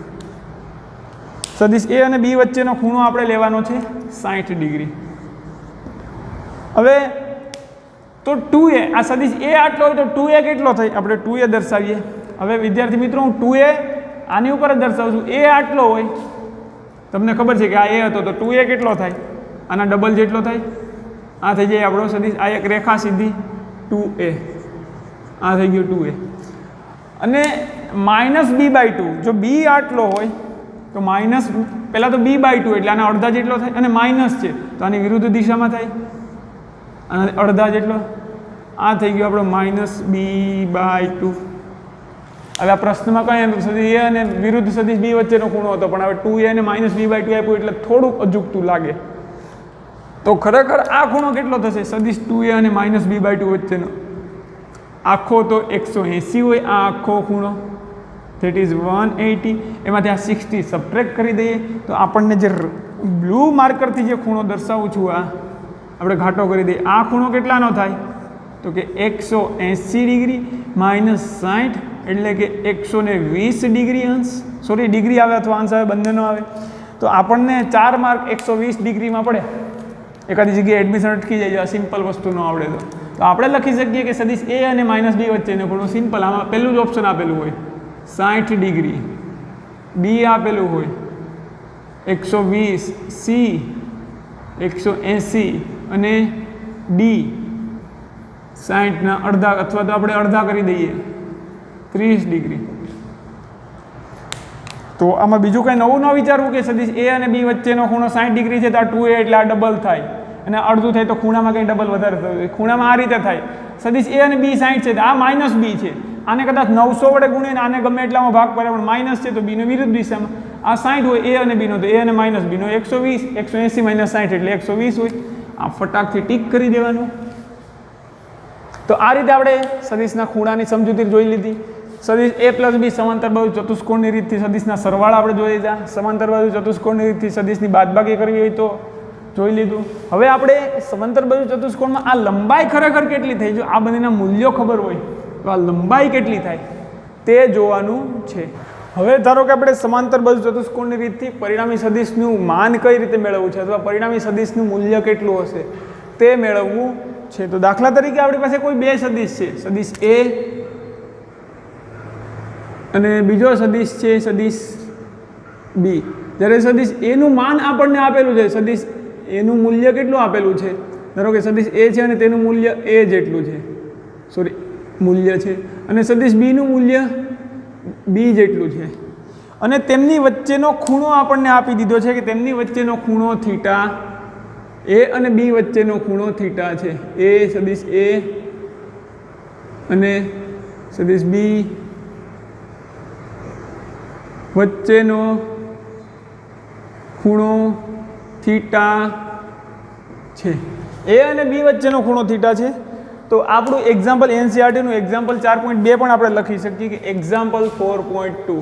સદિશ એ અને બી વચ્ચેનો ખૂણો આપણે લેવાનો છે 60 ડિગ્રી. હવે તો 2a, આ સદિશ એ આટલો હોય તો 2a કેટલો થાય? આપણે 2a દર્શાવીએ. હવે વિદ્યાર્થી મિત્રો હું 2a આની ઉપર જ દર્શાવું છું. એ આટલો હોય, તમને ખબર છે કે આ એ હતો તો 2a કેટલો થાય? આના ડબલ જેટલો થાય. આ થઈ જાય આપણો સદિશ, આ એક રેખા સીધી 2a, આ થઈ ગયું 2a. અને માઇનસ b/2, જો b આટલો હોય તો માઇનસ, પહેલાં તો b/2 એટલે આના અડધા જેટલો થાય, અને માઇનસ છે તો આની વિરુદ્ધ દિશામાં થાય, અને અડધા જેટલો. આ થઈ ગયો આપણો માઇનસ b/2. હવે આ પ્રશ્નમાં કઈ સદિશ એ અને વિરુદ્ધ સદિશ બી વચ્ચેનો ખૂણો હતો, પણ હવે 2a અને માઇનસ b/2 આપ્યું એટલે થોડુંક અજુગતું લાગે. તો ખરેખર આ ખૂણો કેટલો થશે? સદિશ 2a અને માઇનસ b/2 વચ્ચેનો આખો તો 180 હોય, આ આખો ખૂણો ધેટ ઇઝ 180, એમાંથી આ 60 સબટ્રેક્ટ કરી દઈએ તો આપણને જે બ્લુ માર્કરથી જે ખૂણો દર્શાવું છું આ આપણે ઘાટો કરી દઈએ, આ ખૂણો કેટલાનો થાય તો કે 180 ડિગ્રી માઇનસ 60 એટલે કે 120 ડિગ્રી અંશ, સોરી ડિગ્રી આવે અથવા અંશ આવે બંનેનો આવે, તો આપણને 4 માર્ક 120 ડિગ્રીમાં પડે. એકાદી જગ્યાએ એડમિશન અટકી જાય, આ સિમ્પલ વસ્તુ ન આવડે તો આપણે લખી શકીએ કે સદિશ એ અને માઇનસ બી વચ્ચેનો ખૂણો સિમ્પલ, આમાં પહેલું જ ઓપ્શન આપેલું હોય 60 ડિગ્રી, બી આપેલું હોય 120, સી 180 અને ડી 60ના અડધા અથવા તો આપણે અડધા કરી દઈએ 30 ડિગ્રી. તો આમાં બીજું કંઈ નવું ન વિચારવું કે સદિશ એ અને બી વચ્ચેનો ખૂણો 60 ડિગ્રી છે તો આ 2a એટલે આ ડબલ થાય, અને અડધું થાય તો ખૂણામાં કંઈ ડબલ વધારે થયું, ખૂણામાં આ રીતે થાય. સદિશ એ અને બી 60 છે તો આ માઇનસ બી છે, આને કદાચ 900 વડે ગુણીને આને ગમે એટલામાં ભાગ પડે પણ માઇનસ છે તો બીનો વિરુદ્ધ દિશામાં. આ 60 હોય એ અને બીનો, તો એ અને માઇનસ બીનો 120, 180 માઇનસ 60 એટલે 120 હોય. આ ફટાકથી ટીક કરી દેવાનું. તો આ રીતે આપણે સદિશના ખૂણાની સમજૂતી જોઈ લીધી. સદિશ a પ્લસ બી સમાંતર બાજુ ચતુષ્કોણની રીતથી સદિશના સરવાળા આપણે જોઈ લીધા. સમાંતર બાજુ ચતુષ્કોણની રીતથી સદિશની બાદબાકી કરવી હોય તો જોઈ લીધું. હવે આપણે સમાંતર બાજુ ચતુષ્કોણમાં આ લંબાઈ ખરેખર કેટલી થઈ, જો આ બંનેના મૂલ્યો ખબર હોય તો આ લંબાઈ કેટલી થાય તે જોવાનું છે. હવે ધારો કે આપણે સમાંતર બાજુ ચતુષ્કોણની રીતથી પરિણામી સદિશનું માન કઈ રીતે મેળવવું છે અથવા પરિણામી સદિશનું મૂલ્ય કેટલું હશે તે મેળવવું છે. તો દાખલા તરીકે આપણી પાસે કોઈ બે સદિશ છે, સદિશ એ અને બીજો સદિશ છે સદિશ બી. જ્યારે સદિશ એનું માન આપણને આપેલું છે, સદિશ એનું મૂલ્ય કેટલું આપેલું છે, ધારો કે સદિશ એ છે અને તેનું મૂલ્ય એ જેટલું છે, સોરી મૂલ્ય છે, અને સદિશ બીનું મૂલ્ય બી જેટલું છે, અને તેમની વચ્ચેનો ખૂણો આપણને આપી દીધો છે કે તેમની વચ્ચેનો ખૂણો થીટા, એ અને બી વચ્ચેનો ખૂણો થીટા છે. એ સદિશ એ અને સદિશ બી વચ્ચેનો ખૂણો થીટા છે. એ અને બી વચ્ચેનો ખૂણો થીટા છે. તો આપણું એક્ઝામ્પલ એનસીઆરટીનું એક્ઝામ્પલ 4.2 પણ આપણે લખી શકીએ કે એક્ઝામ્પલ 4.2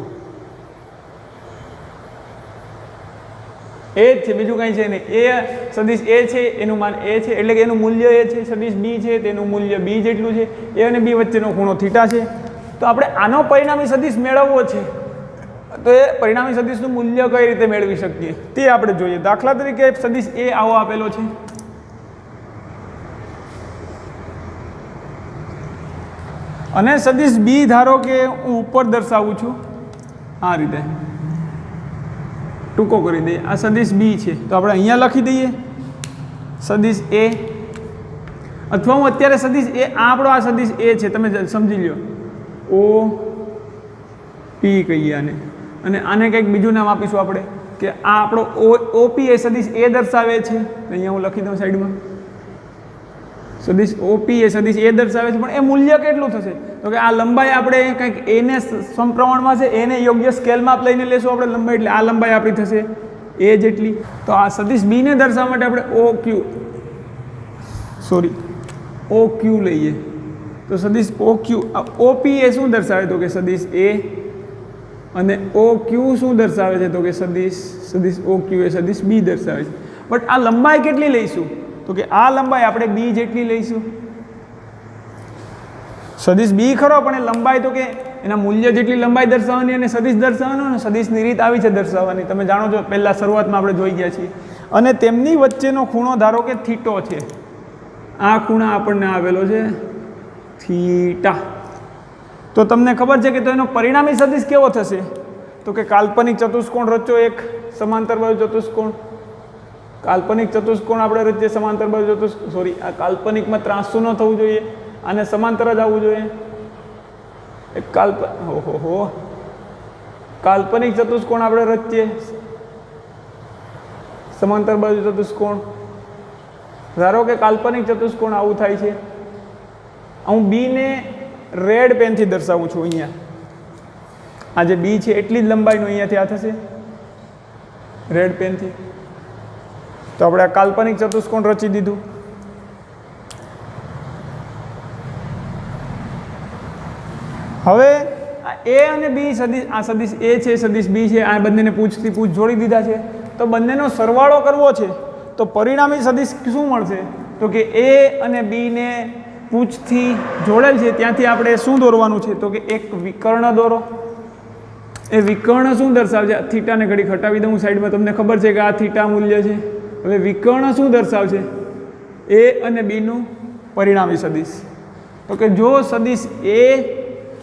એ જ છે, બીજું કંઈ છે નહીં. એ સદિશ એ છે એનું માન એ છે એટલે કે એનું મૂલ્ય એ છે, સદિશ બી છે તેનું મૂલ્ય બી જેટલું છે, એ અને બી વચ્ચેનો ખૂણો થીટા છે. તો આપણે આનો પરિણામી સદિશ મેળવવો છે તો એ પરિણામી સદિશનું મૂલ્ય કઈ રીતે મેળવી શકીએ તે આપણે જોઈએ. દાખલા તરીકે સદિશ એ આવો આપેલો છે, અને સદિશ બી ધારો કે હું ઉપર દર્શાવું છું આ રીતે, ટૂંકો કરી દઈએ. આ સદિશ બી છે તો આપણે અહીંયા લખી દઈએ સદિશ એ, અથવા હું અત્યારે સદિશ એ આપણો આ સદિશ એ છે, તમે સમજી લો ઓ પી કહીએ આને, અને આને કંઈક બીજું નામ આપીશું આપણે કે આ આપણો ઓપી એ સદિશ એ દર્શાવે છે. અહીંયા હું લખી દઉં સાઈડમાં, સદિશ ઓપી એ સદિશ એ દર્શાવે છે, પણ એ મૂલ્ય કેટલું થશે તો કે આ લંબાઈ આપણે કંઈક એને સમપ્રમાણમાં છે, એને યોગ્ય સ્કેલમાં લઈને લેશું આપણે લંબાઈ, એટલે આ લંબાઈ આપણી થશે એ જેટલી. તો આ સદિશ બીને દર્શાવવા માટે આપણે ઓ ક્યુ લઈએ. તો સદિશ ઓ ક્યુ, ઓપી એ શું દર્શાવે તો કે સદિશ એ, અને ઓ ક્યુ શું દર્શાવે છે તો કે સદિશ ઓ ક્યુ એ સદિશ બી દર્શાવે છે. બટ આ લંબાઈ કેટલી લઈશું તો કે આ લંબાઈ આપણે બી જેટલી લઈશું. સદિશ બી ખરો પણ એ લંબાઈ તો કે એના મૂલ્ય જેટલી લંબાઈ દર્શાવવાની અને સદિશ દર્શાવવાનો, અને સદિશની રીત આવી છે દર્શાવવાની, તમે જાણો છો પહેલાં શરૂઆતમાં આપણે જોઈ ગયા છીએ. અને તેમની વચ્ચેનો ખૂણો ધારો કે થીટો છે, આ ખૂણા આપણને આવેલો છે થીટા. તો તમને ખબર છે કે તો એનો પરિણામી સદિશ કેવો થશે તો કે કાલ્પનિક ચતુષ્કોણ રચો, એક સમાંતર બાજુ ચતુષ્કોણ, કાલ્પનિક ચતુષ્કોણ આપણે રચીએ સમાંતર બાજુ ચતુષ્કોણ, સોરી આ કાલ્પનિકમાં ત્રાંસુ ન થવું જોઈએ, આને સમાંતર જ આવવું જોઈએ. એક કાલ્પનિક ચતુષ્કોણ આપણે રચીએ સમાંતર બાજુ ચતુષ્કોણ, ધારો કે કાલ્પનિક ચતુષ્કોણ આવું થાય છે. હું બીને રેડ પેનથી દર્શાવું છું. અહીંયા આ જે બી છે એટલી જ લંબાઈનું અહીંયાથી આ થશે રેડ પેનથી. તો આપણે આ કાલ્પનિક ચતુષ્કોણ રચી દીધું. એ અને બી સદિશ, આ સદિશ એ છે, સદિશ બી છે, આ બંનેને પૂછથી પૂછ જોડી દીધા છે. તો બંનેનો સરવાળો કરવો છે તો પરિણામી સદિશ શું મળશે? તો કે એ અને બીને પૂછથી જોડેલ છે ત્યાંથી આપણે શું દોરવાનું છે? તો કે એક વિકર્ણ દોરો. એ વિકર્ણ શું દર્શાવશે? થીટાને ઘડી હટાવી દઉં સાઈડમાં, તમને ખબર છે કે આ થીટા મૂલ્ય છે. હવે વિકર્ણ શું દર્શાવશે? એ અને બીનું પરિણામી સદિશ. તો કે જો સદિશ એ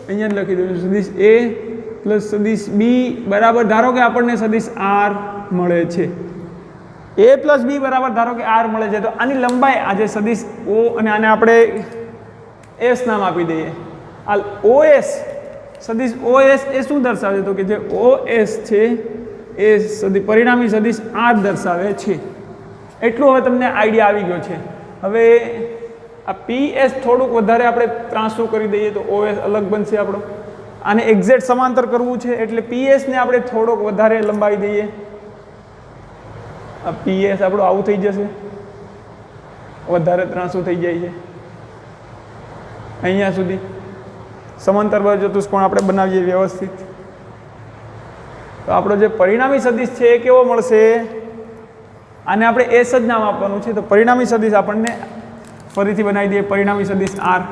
અહીંયા જ લખી દઉં, સદિશ એ પ્લસ સદિશ બી બરાબર, ધારો કે આપણને સદિશ આર મળે છે, એ પ્લસ બી બરાબર ધારો કે આર મળે છે, તો આની લંબાઈ આજે સદિશ ઓ અને આને આપણે એસ નામ આપી દઈએ. આ ઓ એસ સદિશ ઓ એસ એ શું દર્શાવે છે? તો કે જે ઓ એસ છે એ પરિણામી સદિશ આર દર્શાવે છે. એટલું હવે તમને આઈડિયા આવી ગયો છે. હવે આ પી એસ થોડુંક વધારે આપણે ત્રાંસું કરી દઈએ તો ઓ એસ અલગ બનશે આપણો. આને એક્ઝેક્ટ સમાંતર કરવું છે એટલે પી એસને આપણે થોડોક વધારે લંબાવી દઈએ. આ પી એસ આપણું આવું થઈ જશે, વધારે ત્રાંસું થઈ જાય છે. અહીંયા સુધી સમાંતર ચતુષ્કોણ આપણે બનાવીએ વ્યવસ્થિત. તો આપણો જે પરિણામી સદિશ છે એ કેવો મળશે? આને આપણે એસ જ નામ આપવાનું છે. તો પરિણામી સદિશ આપણને ફરીથી બનાવી દઈએ, પરિણામી સદિશ આર.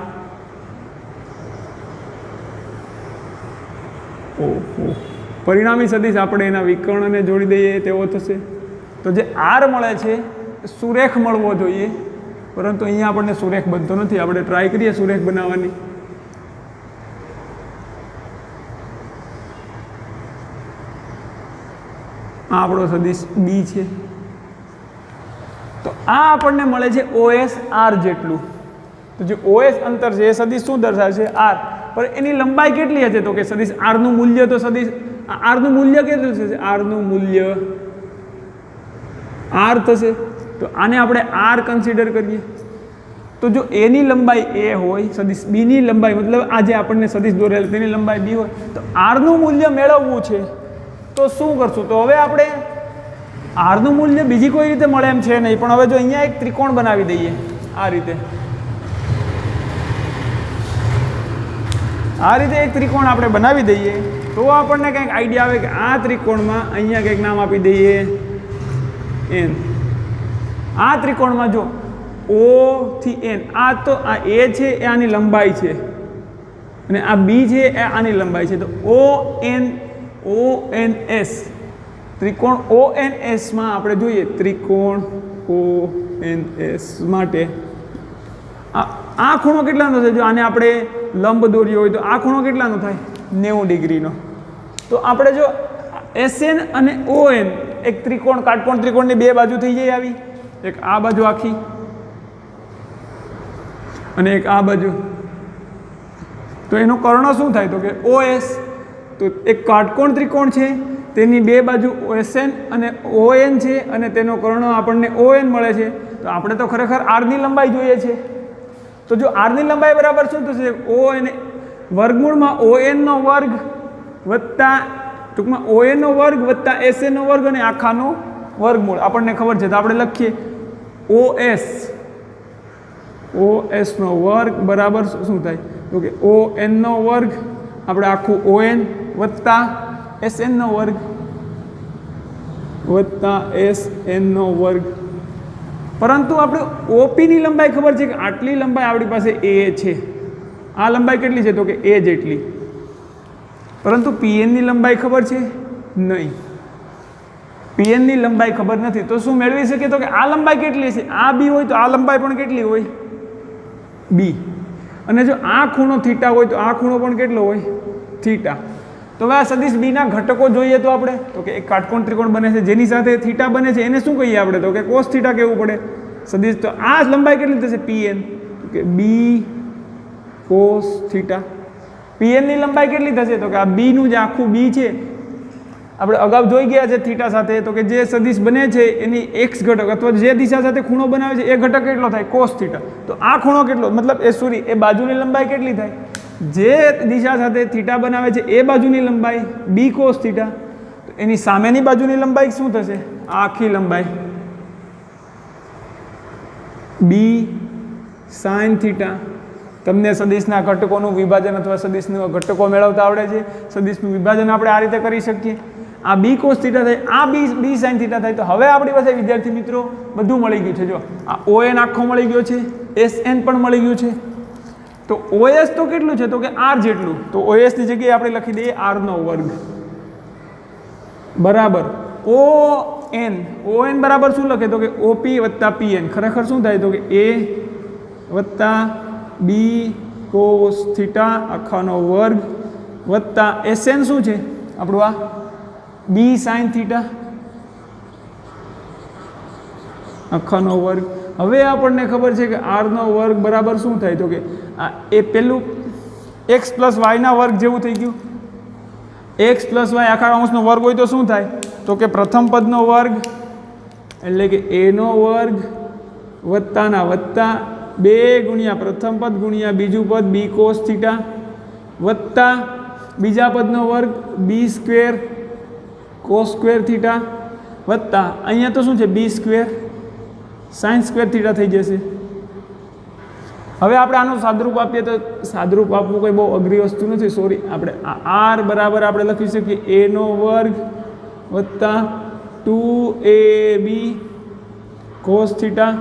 પરિણામી સદિશ આપણે એના વિકર્ણને જોડી દઈએ તેવો થશે. તો જે આર મળે છે સુરેખ મળવો જોઈએ, પરંતુ અહીંયા આપણને સુરેખ બનતો નથી. આપણે ટ્રાય કરીએ સુરેખ બનાવવાની. આ આપણો સદિશ બી છે. તો આ આપણને મળે છે ઓએસ આર જેટલું. તો જે ઓએસ અંતર છે એ સદિશ શું દર્શાવે છે? આર. પણ એની લંબાઈ કેટલી હશે? તો કે સદિશ આરનું મૂલ્ય, તો સદિશ આરનું મૂલ્ય કેટલું થશે? આરનું મૂલ્ય આર થશે. તો આને આપણે આર કન્સિડર કરીએ. તો જો એની લંબાઈ એ હોય, સદિશ બીની લંબાઈ મતલબ આ જે આપણને સદિશ દોરેલ તેની લંબાઈ બી હોય, તો આરનું મૂલ્ય મેળવવું છે તો શું કરશું? તો હવે આપણે આરનું મૂલ્ય બીજી કોઈ રીતે મળે એમ છે નહીં, પણ હવે જો અહીંયા એક ત્રિકોણ બનાવી દઈએ આ રીતે. આ રીતે એક ત્રિકોણ આપણે બનાવી દઈએ તો આપણને કંઈક આઈડિયા આવે કે આ ત્રિકોણમાં અહીંયા કંઈક નામ આપી દઈએ એન. આ ત્રિકોણમાં જો ઓ થી એન, આ તો આ એ છે એ આની લંબાઈ છે અને આ બી છે એ આની લંબાઈ છે. તો ઓ એન એસ ત્રિકોણ ઓ એન એસમાં આપણે જોઈએ ત્રિકોણ ઓ એન એસ માટે આ ખૂણો કેટલાનો છે? જો આને આપણે લંબ દોર્યો હોય તો આ ખૂણો કેટલાનો થાય? 90 ડિગ્રીનો. તો આપણે જો એસએન અને ઓએન એક ત્રિકોણ, કાટકોણ ત્રિકોણની બે બાજુ થઈ જાય આવી, એક આ બાજુ આખી અને એક આ બાજુ. તો એનો કર્ણ શું થાય? તો કે ઓએસ. તો એક કાટકોણ ત્રિકોણ છે તેની બે બાજુ એસએન અને ઓએન છે અને તેનો કર્ણ આપણને ઓએન મળે છે. તો આપણે તો ખરેખર આરની લંબાઈ જોઈએ છે. તો જો આરની લંબાઈ બરાબર શું થશે? ઓ એને વર્ગમૂળમાં ઓએનનો વર્ગ વત્તા ટૂંકમાં ઓએનનો વર્ગ વત્તા એસએનનો વર્ગ અને આખાનો વર્ગમૂળ આપણને ખબર છે. તો આપણે લખીએ ઓએસનો વર્ગ બરાબર શું થાય? તો કે ઓએનનો વર્ગ આપણે આખું ઓએન વત્તા એસએનનો વર્ગ વત્તા એસએનનો વર્ગ. પરંતુ આપણે ઓપીની લંબાઈ ખબર છે કે આટલી લંબાઈ આપણી પાસે એ છે. આ લંબાઈ કેટલી છે? તો કે એ જેટલી. પરંતુ પીએનની લંબાઈ ખબર છે નહીં. પીએનની લંબાઈ ખબર નથી તો શું મેળવી શકીએ? તો કે આ લંબાઈ કેટલી છે? આ બી હોય તો આ લંબાઈ પણ કેટલી હોય? બી. અને જો આ ખૂણો થીટા હોય તો આ ખૂણો પણ કેટલો હોય? થીટા. તો હવે આ સદિશ બીના ઘટકો જોઈએ તો આપણે તો કે એક કાટકોણ ત્રિકોણ બને છે જેની સાથે થીટા બને છે એને શું કહીએ આપણે? તો કે કોસ થીટા કહેવું પડે. સદિશ તો આ લંબાઈ કેટલી થશે? પીએન. તો કે બી કોસ થીટા. પીએનની લંબાઈ કેટલી થશે? તો કે આ બીનું જે આખું બી છે આપણે અગાઉ જોઈ ગયા છે થીટા સાથે. તો કે જે સદિશ બને છે એની એક્સ ઘટક અથવા જે દિશા સાથે ખૂણો બનાવે છે એ ઘટક કેટલો થાય? Cos theta. તો આ ખૂણો કેટલો મતલબ એ બાજુની લંબાઈ કેટલી થાય? જે દિશા સાથે થીટા બનાવે છે એ બાજુની લંબાઈ બી કોસ થીટા. તો એની સામેની બાજુની લંબાઈ શું થશે? આખી લંબાઈ બી સાઇન થીટા. તમને સદિશના ઘટકોનું વિભાજન અથવા સદિશનું ઘટકો મેળવતા આવડે છે. સદિશનું વિભાજન આપણે આ રીતે કરી શકીએ. આ બી કોસ થીટા થાય, આ બી સાઇન થીટા થાય. તો હવે આપણી પાસે વિદ્યાર્થી મિત્રો બધું મળી ગયું છે. જો આ ON આખો મળી ગયો છે, SN પણ મળી ગયું છે. તો OS તો કેટલું છે? તો કે R જેટલું. તો OS ની જગ્યાએ આપણે લખી દઈએ R² બરાબર ON બરાબર શું લખે? તો કે OP વત્તા PN. ખરેખર શું થાય? તો કે A વત્તા B cos થીટા આખાનો વર્ગ વત્તા SN શું છે આપણું? આ B sin થીટા આખાનો વર્ગ. હવે આપણને ખબર છે કે R² બરાબર શું થાય? તો કે એ પેલું x પ્લસ વાયના વર્ગ જેવું થઈ ગયું. x પ્લસ વાય આખા અંશનો વર્ગ હોય તો શું થાય? તો કે પ્રથમ પદનો વર્ગ એટલે કે A² વત્તાના વત્તા 2 ગુણ્યા પ્રથમ પદ ગુણ્યા બીજું પદ B cos થીટા વત્તા બીજા પદનો વર્ગ B² cos² થીટા વત્તા અહીંયા તો શું છે? B² sin² થીટા થઈ જશે. હવે આપણે આનું સાદરૂપ આપીએ તો સાદરૂપ આપવું કોઈ બહુ અઘરી વસ્તુ નથી. સોરી, આપણે આ R બરાબર આપણે લખી શકીએ A² વત્તા 2AB cos થીટા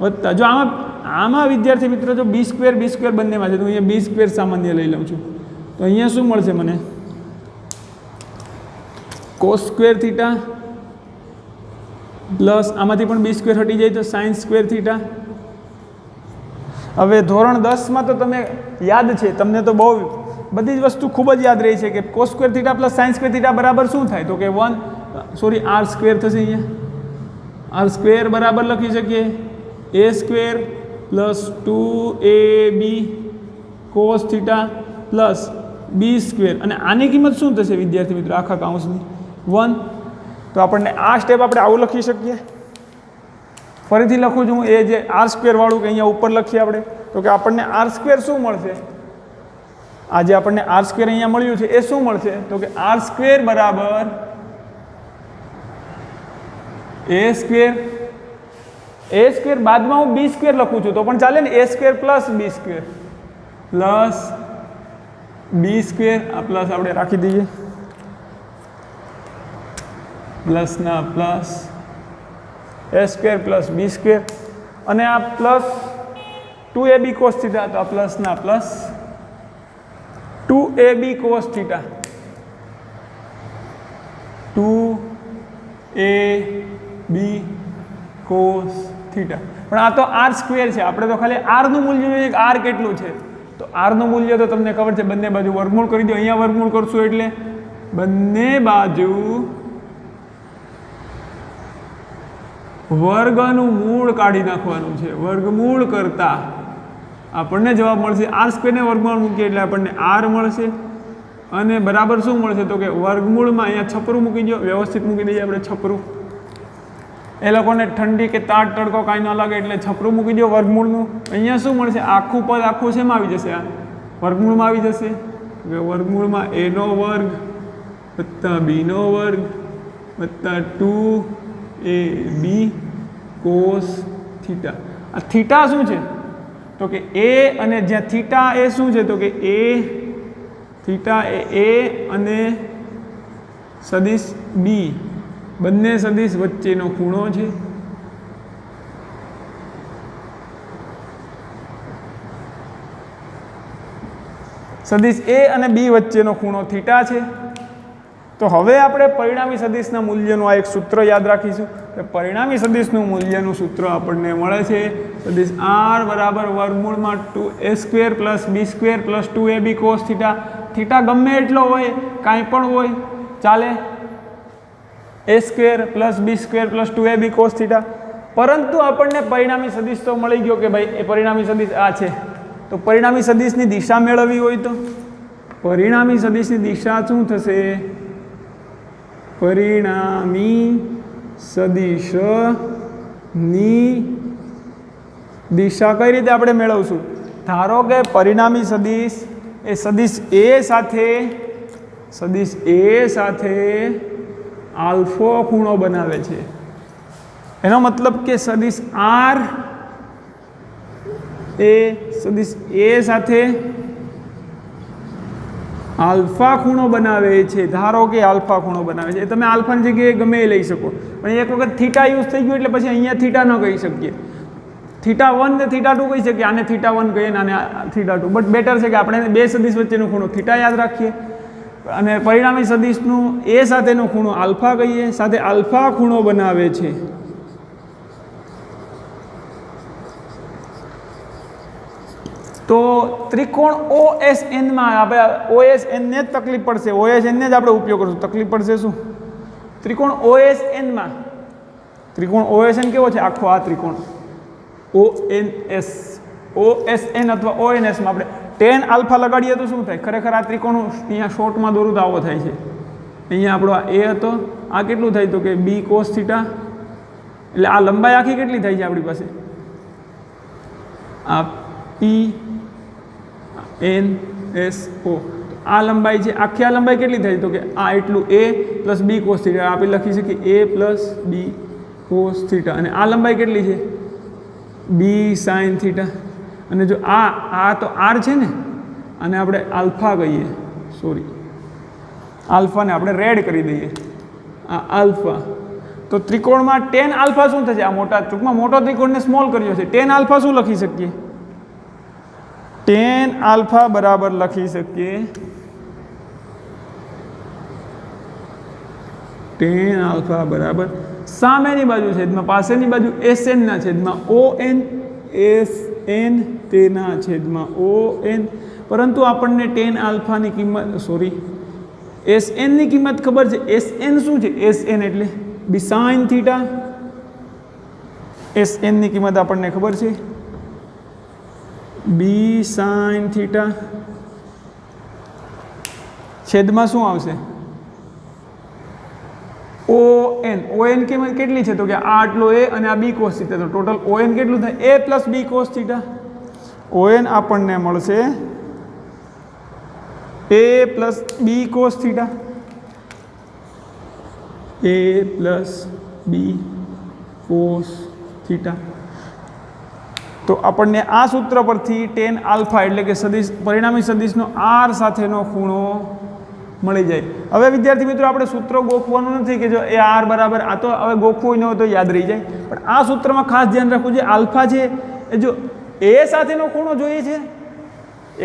વત્તા જો આમાં વિદ્યાર્થી મિત્રો જો B² બંનેમાં છે તો અહીંયા B² સામાન્ય લઈ લઉં છું. તો અહીંયા શું મળશે મને? cos² થીટા પ્લસ આમાંથી પણ B² હટી જાય તો sin² થીટા. હવે ધોરણ 10માં તો તમે યાદ છે, તમને તો બહુ બધી જ વસ્તુ ખૂબ જ યાદ રહી છે કે cos² theta plus sin² theta બરાબર શું થાય? તો કે R² થશે. અહીંયા R² બરાબર લખી શકીએ A² plus 2AB cos theta plus B² અને આની કિંમત શું થશે વિદ્યાર્થી મિત્રો? આખા કાઉન્સની 1. તો આપણને આ સ્ટેપ આપણે આવું લખી શકીએ. ફરીથી લખું છું એ જે R² વાળું કે અહીંયા ઉપર લખીએ આપણે તો કે આપણને R² શું મળશે? આ જે આપણને R² અહીંયા મળ્યું છે એ શું મળશે? તો કે R² બરાબર A² બાદમાં હું B² લખું છું તો પણ ચાલે ને? A² plus B² plus B² આ પ્લસ આપણે રાખી દઈએ પ્લસના પ્લસ A² પ્લસ B² અને આ પ્લસ 2AB cos થીટા તો આ પ્લસના plus 2AB cos theta 2AB cos theta. પણ આ તો R² છે. આપણે તો ખાલી R નું મૂલ્ય જોઈએ કે R કેટલું છે. તો R નું મૂલ્ય તો તમને ખબર છે, બંને બાજુ વર્ગમૂળ કરી દો. અહીંયા વર્ગમૂળ કરશું એટલે બંને બાજુ વર્ગનું મૂળ કાઢી નાખવાનું છે. વર્ગમૂળ કરતા આપણને જવાબ મળશે R² ને વર્ગમૂળ મૂકીએ એટલે આપણને R મળશે અને બરાબર શું મળશે? તો કે વર્ગમૂળમાં અહીંયા છપરું મૂકી દો, વ્યવસ્થિત મૂકી દઈએ આપણે છપરું. એ લોકોને ઠંડી કે તાટ તડકો કાંઈ ન લાગે એટલે છપરું મૂકી દો વર્ગમૂળનું. અહીંયા શું મળશે? આખું પદ આખું શેમાં આવી જશે? આ વર્ગમૂળમાં આવી જશે. વર્ગમૂળમાં A² વત્તા B² વત્તા 2AB cos થીટા. આ થીટા શું છે? તો કે A અને જ્યાં થીટા એ શું છે? તો કે A થીટા એ A અને સદિશ B બંને સદિશ વચ્ચેનો ખૂણો છે. સદિશ A અને B વચ્ચેનો ખૂણો થીટા છે. તો હવે આપણે પરિણામી સદિશના મૂલ્યનું આ એક સૂત્ર યાદ રાખીશું કે પરિણામી સદિશનું મૂલ્યનું સૂત્ર આપણને મળે છે સદિશ R બરાબર વર્ગમૂળમાં 2A² plus B² plus 2AB cos theta. Theta ગમે એટલો હોય, કાંઈ પણ હોય ચાલે. A² plus B² plus 2AB cos theta. પરંતુ આપણને પરિણામી સદિશ તો મળી ગયો કે ભાઈ એ પરિણામી સદિશ આ છે. તો પરિણામી સદિશની દિશા મેળવવી હોય તો પરિણામી સદિશની દિશા શું થશે? પરિણામી સદિશની દિશા કઈ રીતે આપણે મેળવશું? ધારો કે પરિણામી સદિશ એ સદિશ A સાથે આલ્ફા ખૂણો બનાવે છે. એનો મતલબ કે સદિશ R એ સદિશ એ સાથે આલ્ફા ખૂણો બનાવે છે, ધારો કે આલ્ફા ખૂણો બનાવે છે, તમે આલ્ફાની જગ્યાએ ગમે એ લઈ શકો, પણ એક વખત થીટા યુઝ થઈ ગયું એટલે પછી અહીંયા થીટા ન કહી શકીએ, θ1 ને θ2 કહી શકીએ, આને θ1 કહીએ ને આને θ2, બટ બેટર છે કે આપણે બે સદિશ વચ્ચેનો ખૂણો થીટા યાદ રાખીએ અને પરિણામી સદિશનું એ સાથેનો ખૂણો આલ્ફા કહીએ, સાથે આલ્ફા ખૂણો બનાવે છે. તો ત્રિકોણ OSN માં આપણે OSN ને જ તકલીફ પડશે, OSN ને જ આપણે ઉપયોગ કરશું, તકલીફ પડશે શું? ત્રિકોણ OSN માં, ત્રિકોણ OSN કેવો છે? આખો આ ત્રિકોણ ONS, OSN અથવા ONS માં આપણે tan આલ્ફા લગાડીએ તો શું થાય? ખરેખર આ ત્રિકોણ અહીંયા શોર્ટમાં દોરું તો આવો થાય છે. અહીંયા આપણો આ A હતો, આ કેટલું થાય તો કે B cos થીટા, એટલે આ લંબાઈ આખી કેટલી થાય છે આપણી પાસે? આ PNSO, આ લંબાઈ છે, આખી આ લંબાઈ કેટલી થાય તો કે આ એટલું A plus B cos theta, આપણે લખી શકીએ A plus B cos theta, અને આ લંબાઈ કેટલી છે? B sin થીટા, અને જો આ તો R છે ને, આને આપણે આલ્ફા કહીએ, સોરી આલ્ફાને આપણે રેડ કરી દઈએ, આ આલ્ફા. તો ત્રિકોણમાં tan આલ્ફા શું થશે? આ મોટા ટૂંકમાં મોટો ત્રિકોણને સ્મોલ કર્યો છે, tan આલ્ફા શું લખી શકીએ? tan આલ્ફા બરાબર લખી શકીએ, tan આલ્ફા બરાબર સામેની બાજુ છેદમાં પાસેની બાજુ SN ના છેદમાં ON, SN તેના છેદમાં ON, પરંતુ આપણને tan આલ્ફાની કિંમત, સોરી SN ની કિંમત ખબર છે. SN શું છે? SN એટલે B sin થીટા, SN ની કિંમત આપણને ખબર છે B sin થીટા, છેદમાં શું આવશે? ON કિંમત કેટલી છે તો કે આ આટલો A અને આ B cos થીટા, તો ટોટલ ON કેટલું થાય? A plus B cos theta. ON આપણને મળશે A plus B cos theta, A plus B cos theta. તો આપણને આ સૂત્ર પરથી tan આલ્ફા એટલે કે સદિશ પરિણામી સદિશનો R સાથેનો ખૂણો મળી જાય. હવે વિદ્યાર્થી મિત્રો આપણે સૂત્રો ગોખવાનું નથી કે જો એ R બરાબર, આ તો હવે ગોખવું ન હોય તો યાદ રહી જાય, પણ આ સૂત્રમાં ખાસ ધ્યાન રાખવું છે, આલ્ફા છે એ જો એ સાથેનો ખૂણો જોઈએ છે,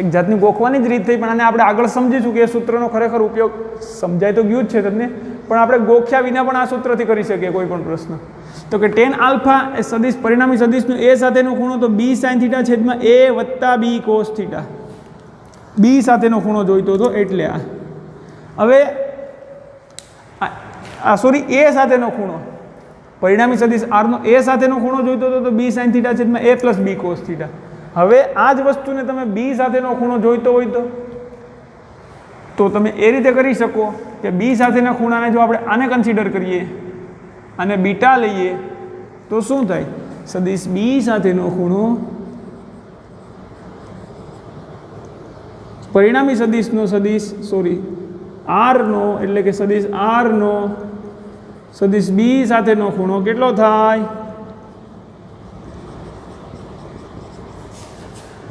એક જાતની ગોખવાની જ રીત થઈ, પણ આને આપણે આગળ સમજીશું કે એ સૂત્રનો ખરેખર ઉપયોગ સમજાય તો ગયું જ છે તમને, પણ આપણે ગોખ્યા વિના પણ આ સૂત્રથી કરી શકીએ કોઈ પણ પ્રશ્ન. તો કે tan આલ્ફા એ સદિશ પરિણામી સદિશનું એ સાથેનો ખૂણો તો B sin થીટા છેદમાં A વત્તા B cos થીટા, B સાથેનો ખૂણો જોઈતો હતો એટલે આ. હવે સોરી A સાથેનો ખૂણો પરિણામી સદિશ R નો A સાથેનો ખૂણો જોઈતો હતો તો B sin થીટા છેદમાં A plus B cos theta. હવે આ જ વસ્તુને તમે B સાથેનો ખૂણો જોઈતો હોય તો તમે એ રીતે કરી શકો કે B સાથેના ખૂણાને જો આપણે આને કન્સિડર કરીએ અને બીટા લઈએ તો શું થાય? સદિશ B સાથેનો ખૂણો પરિણામી સદિશનો સદિશ સોરી R નો એટલે કે સદિશ R નો સદિશ B સાથેનો ખૂણો કેટલો થાય?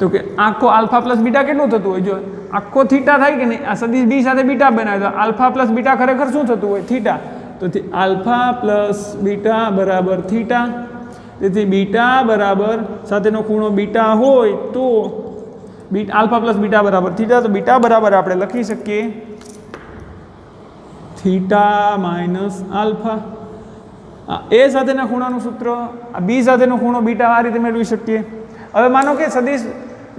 તો કે આખો આલ્ફા પ્લસ બીટા કેટલું થતું હોય? જો આખો થીટા થાય કે નહીં, આ સદિશ B સાથે બીટા બનાવે તો આલ્ફા પ્લસ બીટા ખરેખર શું થતું હોય? થીટા. તો આલ્ફા પ્લસ બીટા બરાબર થીટા, તેથી બીટા બરાબર સાથેનો ખૂણો બીટા હોય તો આલ્ફા પ્લસ બીટા બરાબર થીટા, તો બીટા બરાબર આપણે લખી શકીએ થીટા માઇનસ આલ્ફા. એ સાથેના ખૂણાનું સૂત્ર, આ B સાથેનો ખૂણો બીટા આ રીતે મેળવી શકીએ. હવે માનો કે સદિશ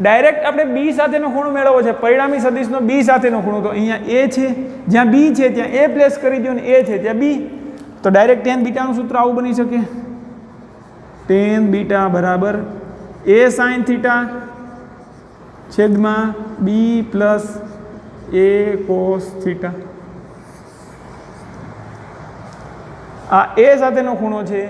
ડાયરેક્ટ આપણે B સાથેનો ખૂણો મેળવવો છે, પરિણામી સદિશનો B સાથેનો ખૂણો, તો અહીંયા A છે, જ્યાં B છે ત્યાં A પ્લેસ કરી દો, અને A છે ત્યાં B, તો ડાયરેક્ટ tan બીટાનું સૂત્ર આવું બની શકે, tan બીટા બરાબર A sin થીટા છેદમાં B plus A cos theta. આ A સાથેનો ખૂણો છે,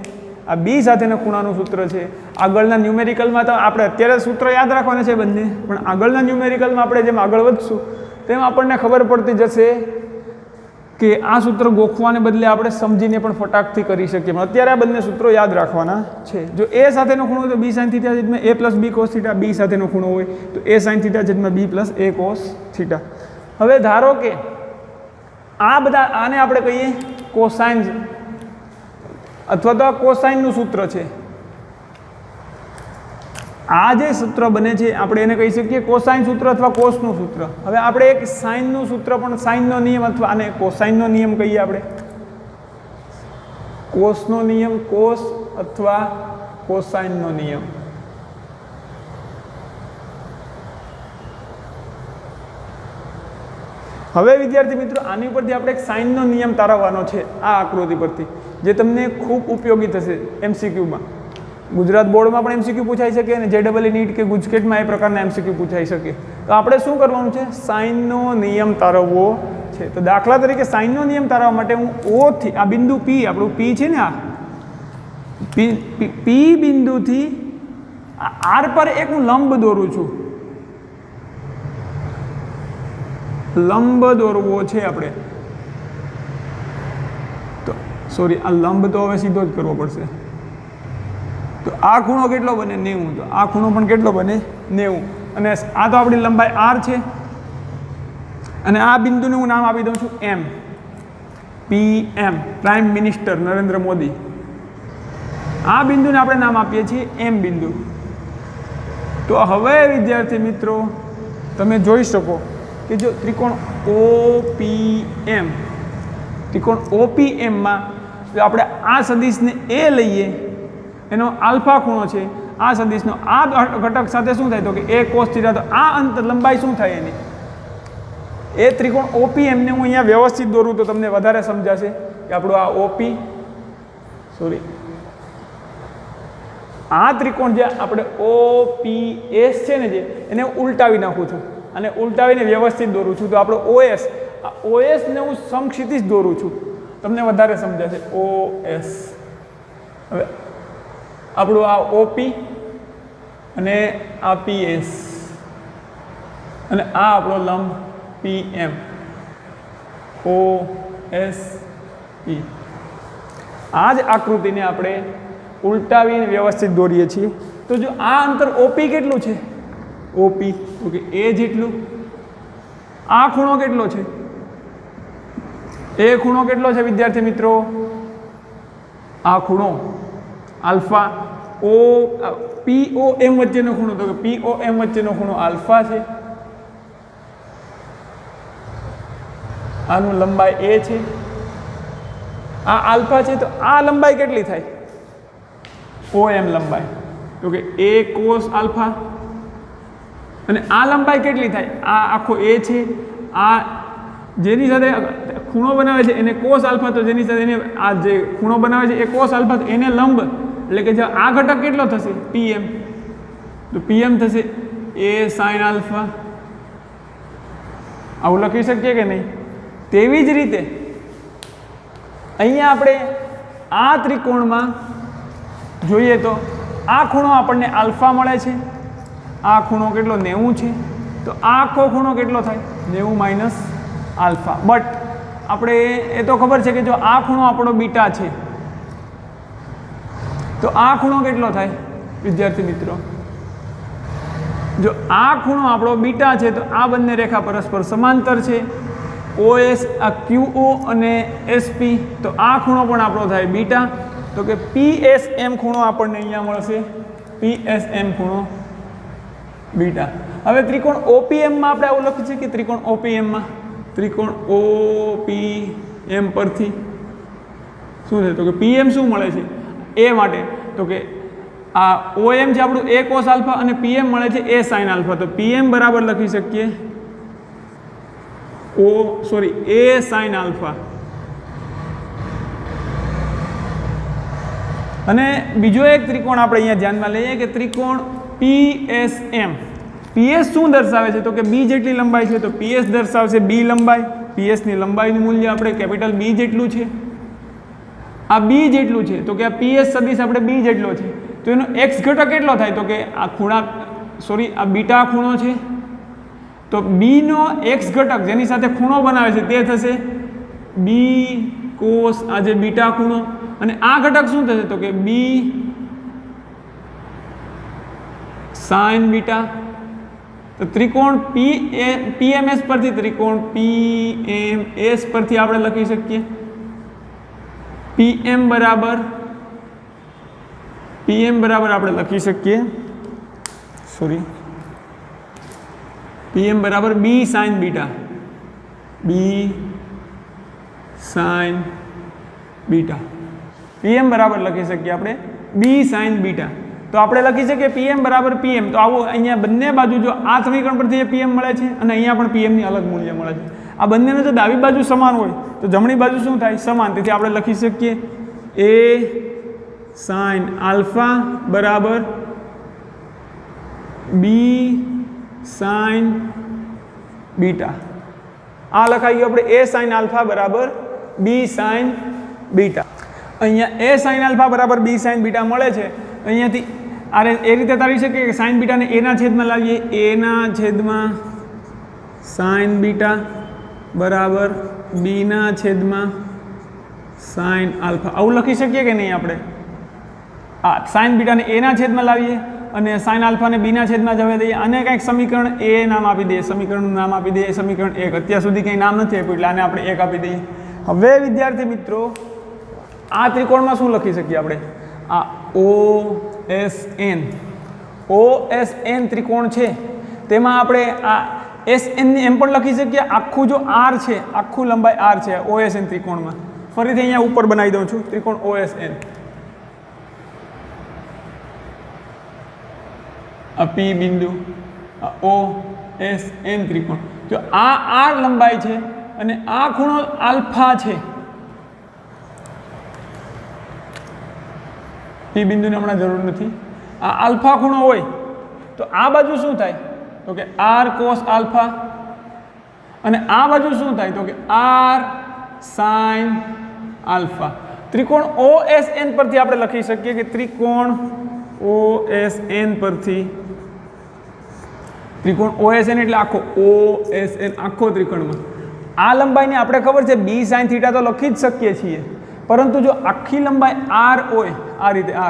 આ B સાથેના ખૂણાનું સૂત્ર છે. આગળના ન્યુમેરિકલમાં તો આપણે અત્યારે સૂત્ર યાદ રાખવાના છે બંને, પણ આગળના ન્યુમેરિકલમાં આપણે જેમ આગળ વધશું તેમ આપણને ખબર પડતી જશે કે આ સૂત્ર ગોખવાને બદલે આપણે સમજીને પણ ફટાકથી કરી શકીએ, પણ અત્યારે આ બંને સૂત્રો યાદ રાખવાના છે. જો એ સાથેનો ખૂણો હોય તો બી સાઇન થીટા છેદમાં a plus B cos theta, B સાથેનો ખૂણો હોય તો a સાઇન થીટા છેદમાં B plus a cos theta. હવે ધારો કે આ બધા આને આપણે કહીએ કોસાઇન અથવા તો આ કોસાઇનનું સૂત્ર છે. આ જે સૂત્ર બને છે આપણે એને કહી શકીએ કોસાઇન સૂત્ર અથવા કોસનું સૂત્ર. હવે આપણે એક સાઇનનું સૂત્ર પણ સાઇનનો નિયમ અથવા આને કોસાઇનનો નિયમ કહીએ આપણે. કોસનો નિયમ કોસ અથવા કોસાઇનનો નિયમ. હવે વિદ્યાર્થી મિત્રો આની પરથી આપણે એક સાઇનનો નિયમ તારવવાનો છે આ આકૃતિ પરથી, જે તમને ખૂબ ઉપયોગી થશે MCQમાં. ગુજરાત બોર્ડમાં પણ MCQ પૂછાઈ શકે અને JEE નીટ કે ગુજકેટમાં એ પ્રકારના MCQ પૂછાઈ શકે. તો આપણે શું કરવાનું છે? સાઇનનો નિયમ તારવવો છે. તો દાખલા તરીકે સાઇનનો નિયમ તારવવા માટે હું O થી આ બિંદુ P, આપણું P છે ને, આ P બિંદુથી R પર એક હું લંબ દોરું છું. લંબ દોરવો છે આપણે. તો સોરી, આ લંબ તો હવે સીધો જ કરવો પડશે. તો આ ખૂણો કેટલો બને? 90. તો આ ખૂણો પણ કેટલો બને? 90. અને આ તો આપણી લંબાઈ R છે અને આ બિંદુને હું નામ આપી દઉં છું M. PM, prime minister Narendra Modi. આ બિંદુને આપણે નામ આપીએ છીએ M બિંદુ. તો હવે વિદ્યાર્થી મિત્રો તમે જોઈ શકો કે જો ત્રિકોણ OPM માં જો આપણે આ સદિશને A લઈએ, એનો આલ્ફા ખૂણો છે, આ સદિશનો આ ઘટક સાથે શું થાય? તો કે a cos થીટા. તો આ અંતર લંબાઈ શું થાય એની? એ ત્રિકોણ OPM ને હું અહીંયા વ્યવસ્થિત દોરું તો તમને વધારે સમજાશે કે આપણું આ આ ત્રિકોણ જે આપણે OPS છે ને, જે એને ઉલટાવી નાખું છું અને ઉલટાવીને વ્યવસ્થિત દોરું છું. તો આપણો OS, આ OS ને હું સમક્ષિતિજ દોરું છું, તમને વધારે સમજાશે. OS. હવે આપણું આ OP અને આ PS અને આ આપણો લંબ PM. OS P. આ જ આકૃતિને આપણે ઉલટાવીને વ્યવસ્થિત દોરીએ છીએ. તો જો આ અંતર OP કેટલું છે? OP તો કે A જેટલું. આ ખૂણો કેટલો છે? એ ખૂણો કેટલો છે વિદ્યાર્થી મિત્રો? આ ખૂણો આલ્ફા POM વચ્ચેનો ખૂણો, તો કે POM વચ્ચેનો ખૂણો આલ્ફા છે. આનું લંબાઈ A છે, આ આલ્ફા છે. તો આ લંબાઈ કેટલી થાય? OM લંબાઈ, તો કે A cos આલ્ફા. અને આ લંબાઈ કેટલી થાય? આ આખો A છે, આ જેની સાથે ખૂણો બનાવે છે એને cos આલ્ફા, તો જેની સાથે એને આ જે ખૂણો બનાવે છે એ cos આલ્ફા, તો એને લંબ એટલે કે જો આ ઘટક કેટલો થશે? PM. તો PM થશે A sin આલ્ફા. આવું લખી શકીએ કે નહીં? તેવી જ રીતે અહીંયા આપણે આ ત્રિકોણમાં જોઈએ તો આ ખૂણો આપણને આલ્ફા મળે છે. આ ખૂણો કેટલો? 90 છે. તો આ આખો ખૂણો કેટલો થાય? 90 માઇનસ આલ્ફા. બટ આપણે એ તો ખબર છે કે જો આ ખૂણો આપણો બીટા છે, તો આ ખૂણો કેટલો થાય વિદ્યાર્થી મિત્રો? જો આ ખૂણો આપણો બીટા છે તો આ બંને રેખા પરસ્પર સમાંતર છે. OS આ QO અને SP, તો આ ખૂણો પણ આપણો થાય બીટા. તો કે PSM ખૂણો આપણને અહીંયા મળશે. PSM ખૂણો બીટા. હવે ત્રિકોણ OPM માં આપણે આવું લખીએ છીએ કે ત્રિકોણ OPM પરથી શું છે? તો કે PM શું મળે છે A માટે? તો કે આ OM છે આપણું A cos આલ્ફા અને PM મળે છે A sin આલ્ફા. તો PM બરાબર લખી શકીએ A sin આલ્ફા. અને બીજો એક ત્રિકોણ આપણે અહીંયા ધ્યાનમાં લઈએ કે ત્રિકોણ PSM. PS શું દર્શાવે છે? તો કે B જેટલી લંબાઈ છે, તો PS દર્શાવશે B લંબાઈ. PS ની લંબાઈનું મૂલ્ય આપણે કેપિટલ B જેટલું છે. આ B જેટલું છે, તો કે આ PS સદિશ આપણે B જેટલો છે. તો એનો x ઘટક કેટલો થાય? તો કે આ ખૂણા આ બીટા ખૂણો છે, તો B નો x ઘટક જેની સાથે ખૂણો બનાવે છે તે થશે બી કોસ આ જે બીટા ખૂણો અને આ ઘટક શું થશે તો કે બી સાઇન બીટા. તો ત્રિકોણ પીએમએસ પરથી ત્રિકોણ પીએમએસ પરથી આપણે લખી શકીએ પીએમ બરાબર આપણે લખી શકીએ પીએમ બરાબર બી સાઇન બીટા પીએમ બરાબર લખી શકીએ આપણે બી સાઇન બીટા. તો આપણે લખી શકીએ પીએમ બરાબર પીએમ. તો આવું અહીંયા બંને બાજુ જો આ સમીકરણ પરથી પીએમ મળે છે અને અહીંયા પણ પીએમની અલગ મૂલ્ય મળે છે. આ બંનેને જો ડાબી બાજુ સમાન હોય તો જમણી બાજુ શું થાય સમાન. તેથી આપણે લખી શકીએ એ સાઇન આલ્ફા બરાબર બી સાઇન બીટા. આ લખાઈ ગયું આપણે એ સાઇન આલ્ફા બરાબર બી સાઇન બીટા. અહીંયા એ સાઇન આલ્ફા બરાબર બી સાઇન બીટા મળે છે. અહીંયાથી એ રીતે તારી શકે કે સાઇન બીટાને એના છેદમાં લાવીએ એના છેદમાં સાઇન બીટા બરાબર બીના છેદમાં સાઇન આલ્ફા. આવું લખી શકીએ કે નહીં આપણે? સાઇન બીટાને એના છેદમાં લાવીએ અને સાઇન આલ્ફાને બીના છેદમાં જવા દઈએ અને કંઈક સમીકરણ એ નામ આપી દઈએ, સમીકરણનું નામ આપી દઈએ સમીકરણ 1. અત્યાર સુધી કંઈ નામ નથી આપ્યું એટલે આને આપણે 1 આપી દઈએ. હવે વિદ્યાર્થી મિત્રો આ ત્રિકોણમાં શું લખી શકીએ આપણે? આ OSN ત્રિકોણ છે તેમાં આપણે આ SN એમ પણ લખી શકીએ. આખું જો R છે, આખું લંબાઈ R છે OSN ત્રિકોણમાં. ફરીથી અહીંયા ઉપર બનાવી દઉં છું ત્રિકોણ OSN. આ P બિંદુ આ OSN ત્રિકોણ. જો આ R લંબાઈ છે અને આ ખૂણો આલ્ફા છે. P બિંદુને હમણાં જરૂર નથી. આ આલ્ફા ખૂણો હોય તો આ બાજુ શું થાય તો કે R cos આલ્ફા અને આ બાજુ શું થાય તો કે R sin આલ્ફા. ત્રિકોણ OSN પરથી આપણે લખી શકીએ કે ત્રિકોણ OSN પરથી ત્રિકોણ OSN એટલે આખો OSN આખો ત્રિકોણમાં આ લંબાઈને આપણે ખબર છે B sin થીટા તો લખી જ શકીએ છીએ, પરંતુ જો આખી લંબાઈ R હોય આ રીતે R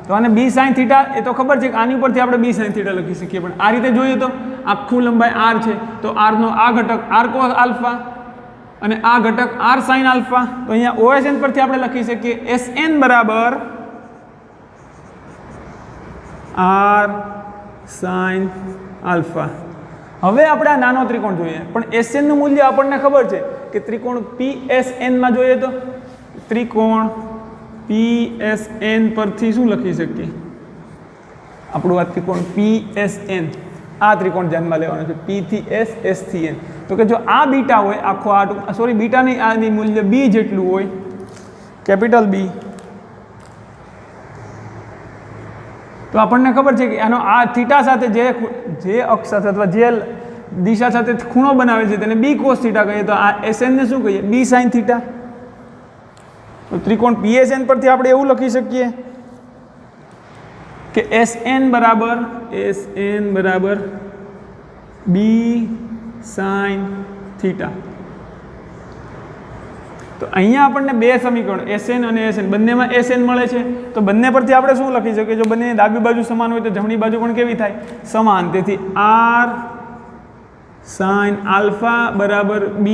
તો આને B sin થીટા એ તો ખબર છે કે આની ઉપરથી આપણે B sin થીટા લખી શકીએ. પણ આ રીતે જોઈએ તો આખું લંબાઈ R છે તો R નો આ ઘટક R cos આલ્ફા અને આ ઘટક R sin આલ્ફા. તો અહીંયા OSN પરથી આપણે લખી શકીએ SN બરાબર R sin આલ્ફા. હવે આપણે આ નાનો ત્રિકોણ જોઈએ પણ SN નું મૂલ્ય આપણને ખબર છે કે ત્રિકોણ PSN માં જોઈએ તો ત્રિકોણ PSN પરથી શું લખી શકીએ આપણું આ ત્રિકોણ PSN. આ ત્રિકોણ ધ્યાનમાં લેવાનો છે P થી S, S થી N. તો કે જો આ બીટા હોય આખો આ સોરી બીટા નહીં આની મૂલ્ય B જેટલું હોય કેપિટલ B તો આપણને ખબર છે કે આનો આ થીટા સાથે જે અક્ષ સાથે અથવા જે દિશા સાથે ખૂણો બનાવે છે તેને B cos થીટા કહીએ તો આ SN ને શું કહીએ B sin થીટા. તો ત્રિકોણ PSN પરથી આપણે એવું લખી શકીએ કે SN બરાબર B sin થીટા. તો અહીંયા આપણને બે સમીકરણ SN અને SN બંનેમાં SN મળે છે તો બંને પરથી આપણે શું લખી શકીએ? જો બંને ડાબી બાજુ સમાન હોય તો જમણી બાજુ પણ કેવી થાય? સમાન. તેથી R sin આલ્ફા બરાબર B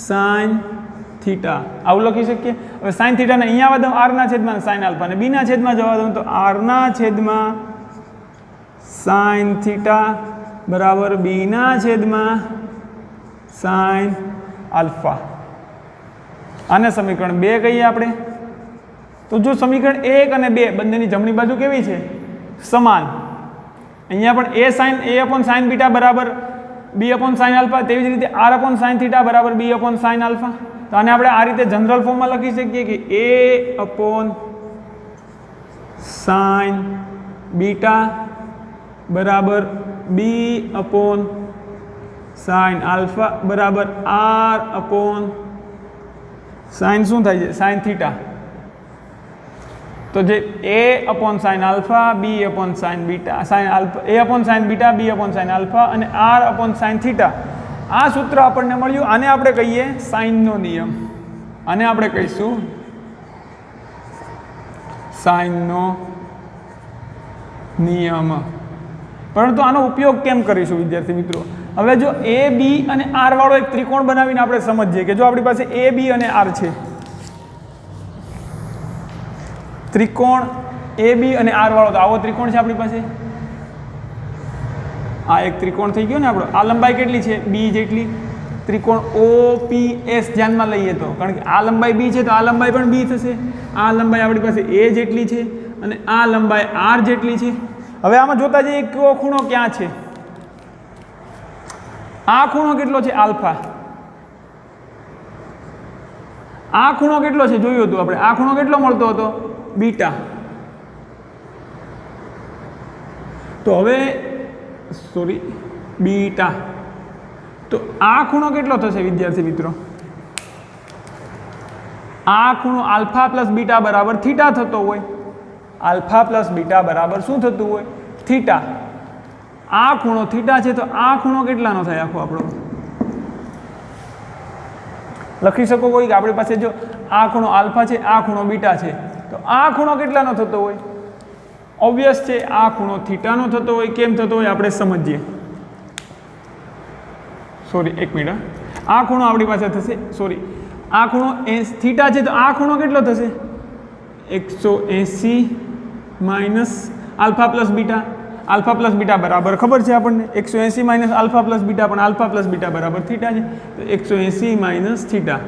sin થીટા આવું લખી શકીએ. હવે સાઇન થીટાને અહીંયા આવવા દઉં R ના છેદમાં સાઇન આલ્ફા અને B ના છેદમાં જવા દઉં તો R ના છેદમાં સાઇન થીટા બરાબર B ના છેદમાં સાઇન આલ્ફા. આને સમીકરણ 2 કહીએ આપણે. તો જો સમીકરણ 1 અને 2 બંનેની જમણી બાજુ કેવી છે? સમાન. અહીંયા પણ A upon sin બીટા બરાબર B upon sin આલ્ફા, તેવી જ રીતે R upon sin થીટા બરાબર B upon sin આલ્ફા. તો આને આપણે આ રીતે જનરલ ફોર્મમાં લખી શકીએ કે A upon sin બીટા બરાબર B upon sin આલ્ફા બરાબર R upon sin શું થાય છે? sin theta. તો જે A upon sin alpha, B upon sin beta, sin alpha, A upon sin beta, B upon sin alpha અને R upon sin theta આ સૂત્ર આપણને મળ્યું. આને આપણે કહીએ સાઇનનો નિયમ. આને આપણે કહીશું સાઇનનો નિયમ. પરંતુ આનો ઉપયોગ કેમ કરીશું વિદ્યાર્થી મિત્રો? હવે જો એ બી અને આર વાળો એક ત્રિકોણ બનાવીને આપણે સમજીએ કે જો આપણી પાસે એ બી અને આર છે, ત્રિકોણ એ બી અને આર વાળો, તો આવો ત્રિકોણ છે આપણી પાસે. આ એક ત્રિકોણ થઈ ગયો ને આપણો. આ લંબાઈ કેટલી છે? બી જેટલી. ત્રિકોણ OPS ધ્યાનમાં લઈએ તો, કારણ કે આ લંબાઈ બી છે તો આ લંબાઈ પણ બી થશે. આ લંબાઈ આપણી પાસે એ જેટલી છે અને આ લંબાઈ આર જેટલી છે. હવે આમાં જોતા જઈએ કયો ખૂણો ક્યાં છે. આ ખૂણો કેટલો છે? આલ્ફા. આ ખૂણો કેટલો છે? જોયું હતું આપણે. આ ખૂણો કેટલો મળતો હતો? બીટા. તો હવે સોરી બીટા. તો આ ખૂણો કેટલો થશે વિદ્યાર્થી મિત્રો? આ ખૂણો આલ્ફા પ્લસ બીટા બરાબર થીટા થતો હોય. આલ્ફા પ્લસ બીટા બરાબર શું થતું હોય? થીટા. આ ખૂણો થીટા છે તો આ ખૂણો કેટલાનો થાય આખો આપણો? લખી શકો કોઈ કે આપણી પાસે જો આ ખૂણો આલ્ફા છે, આ ખૂણો બીટા છે, તો આ ખૂણો કેટલાનો થતો હોય? ઓબ્વિયસ છે આ ખૂણો થીટાનો થતો હોય. કેમ થતો હોય આપણે સમજીએ. સોરી એક મિનિટ. આ ખૂણો આપણી પાસે થશે, સોરી આ ખૂણો થીટા છે તો આ ખૂણો કેટલો થશે? 180 minus alpha plus beta. Alpha plus beta બરાબર ખબર છે આપણને 180 માઇનસ આલ્ફા પ્લસ બીટા, પણ આલ્ફા પ્લસ બીટા બરાબર થીટા છે. તો 180 માઇનસ થીટા.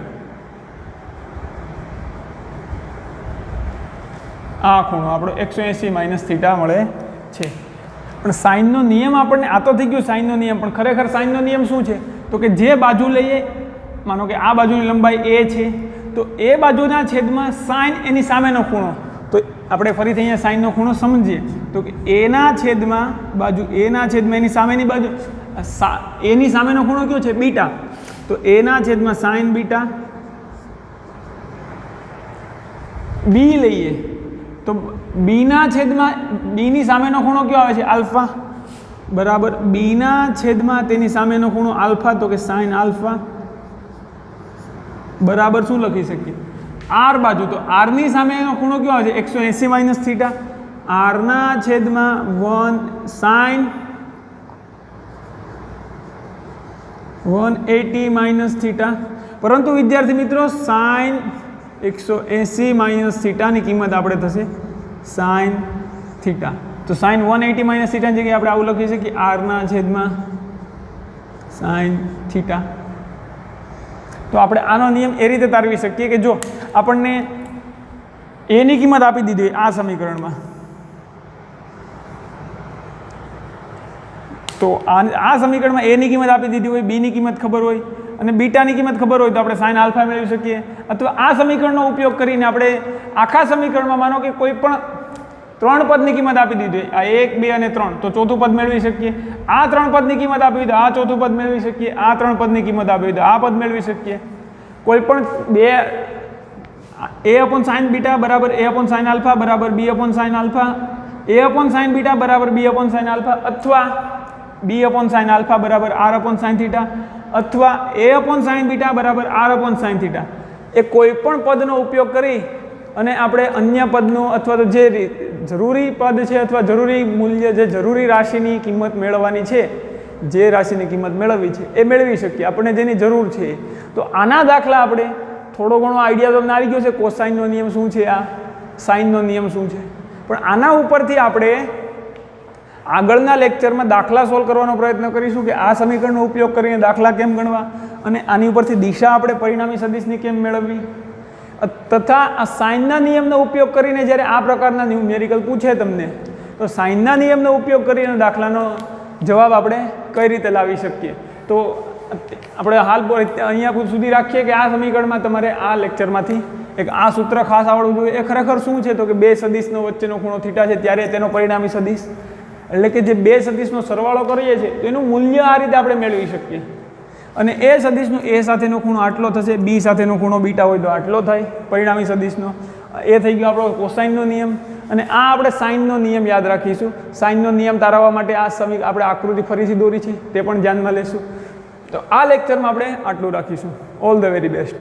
આ ખૂણો આપણો 180 માઇનસ થીટા મળે છે. પણ સાઇનનો નિયમ આપણને આ તો થઈ ગયું સાઇનનો નિયમ, પણ ખરેખર સાઇનનો નિયમ શું છે? તો કે જે બાજુ લઈએ, માનો કે આ બાજુની લંબાઈ એ છે, તો એ બાજુના છેદમાં સાઇન એની સામેનો ખૂણો. તો આપણે ફરીથી અહીંયા સાઇનનો ખૂણો સમજીએ તો કે એના છેદમાં બાજુ, એના છેદમાં એની સામેની બાજુ, એની સામેનો ખૂણો કયો છે? બીટા. તો એના છેદમાં સાઇન બીટા. બી લઈએ તો બીના છેદમાં બીની સામેનો ખૂણો કયો આવે છે? આલ્ફા. બરાબર બીના છેદમાં તેની સામેનો ખૂણો આલ્ફા, તો કે સાઇન આલ્ફા. બરાબર શું લખી શકીએ? આર બાજુ, તો આરની સામેનો ખૂણો કયો આવે છે? 180 માઇનસ થીટા. આરના છેદમાં 1 સાઇન 180 માઇનસ થીટા. પરંતુ વિદ્યાર્થી મિત્રો સાઇન 180 માઇનસ થીટાની કિંમત આપણે થશે સાઇન થીટા. તો સાઇન 180 માઇનસ થીટાની જગ્યાએ આપણે આવું લખી શકીએ આરના છેદમાં સાઇન થીટા. તો આપણે આનો નિયમ એ રીતે તારવી શકીએ કે જો આપણને એની કિંમત આપી દીધી હોય આ સમીકરણમાં, તો આ સમીકરણમાં એની કિંમત આપી દીધી હોય, બીની કિંમત ખબર હોય અને બીટાની કિંમત ખબર હોય, તો આપણે સાઇન આલ્ફા મેળવી શકીએ. અથવા આ સમીકરણનો ઉપયોગ કરીને આપણે આખા સમીકરણમાં માનો કે કોઈ પણ 3 પદની કિંમત આપી દીધી હોય, આ 1 2 અને 3, તો ચોથું પદ મેળવી શકીએ. આ 3 પદની કિંમત આપી હોય તો આ ચોથું પદ મેળવી શકીએ. આ 3 પદની કિંમત આપી હોય તો આ પદ મેળવી શકીએ. કોઈ પણ બે a અપોન સાઇન બીટા બરાબર a અપોન સાઇન આલ્ફા બરાબર b upon sine alpha, a upon sine beta બરાબર b અપોન સાઇન આલ્ફા, અથવા b અપોન સાઇન આલ્ફા બરાબર r અપોન સાઇન થીટા, અથવા a અપોન સાઇન બીટા બરાબર r upon sine theta. એ કોઈ પણ પદનો ઉપયોગ કરી અને આપણે અન્ય પદનો અથવા તો જે જરૂરી પદ છે અથવા જરૂરી મૂલ્ય, જે જરૂરી રાશિની કિંમત મેળવવાની છે, જે રાશિની કિંમત મેળવવી છે એ મેળવી શકીએ આપણને જેની જરૂર છે. તો આના દાખલા આપણે થોડો ઘણો આઈડિયા તમને આવી ગયો છે કોસાઇનનો નિયમ શું છે, આ સાઇનનો નિયમ શું છે. પણ આના ઉપરથી આપણે આગળના લેક્ચરમાં દાખલા સોલ્વ કરવાનો પ્રયત્ન કરીશું કે આ સમીકરણનો ઉપયોગ કરીને દાખલા કેમ ગણવા અને આની ઉપરથી દિશા આપણે પરિણામી સદિશની કેમ મેળવવી, તથા આ સાઇનના નિયમનો ઉપયોગ કરીને જ્યારે આ પ્રકારના ન્યુમેરિકલ પૂછે તમને, તો સાઇનના નિયમનો ઉપયોગ કરીને દાખલાનો જવાબ આપણે કઈ રીતે લાવી શકીએ. તો આપણે હાલ અહીંયા સુધી રાખીએ કે આ સમીકરણમાં તમારે આ લેક્ચરમાંથી એક આ સૂત્ર ખાસ આવડવું જોઈએ. એ ખરેખર શું છે? તો કે બે સદિશનો વચ્ચેનો ખૂણો થીટા છે ત્યારે તેનો પરિણામી સદિશ, એટલે કે જે બે સદિશનો સરવાળો કરીએ છીએ તેનું મૂલ્ય આ રીતે આપણે મેળવી શકીએ. અને એ સદિશનો એ સાથેનો ખૂણો આટલો થશે, બી સાથેનો ખૂણો બીટા હોય તો આટલો થાય પરિણામી સદિશનો. એ થઈ ગયો આપણો કોસાઇનનો નિયમ. અને આ આપણે સાઇનનો નિયમ યાદ રાખીશું. સાઇનનો નિયમ તારવવા માટે આ આપણે આકૃતિ ફરીથી દોરી છે તે પણ ધ્યાનમાં લેશું. તો આ લેક્ચરમાં આપણે આટલું રાખીશું. All the very best.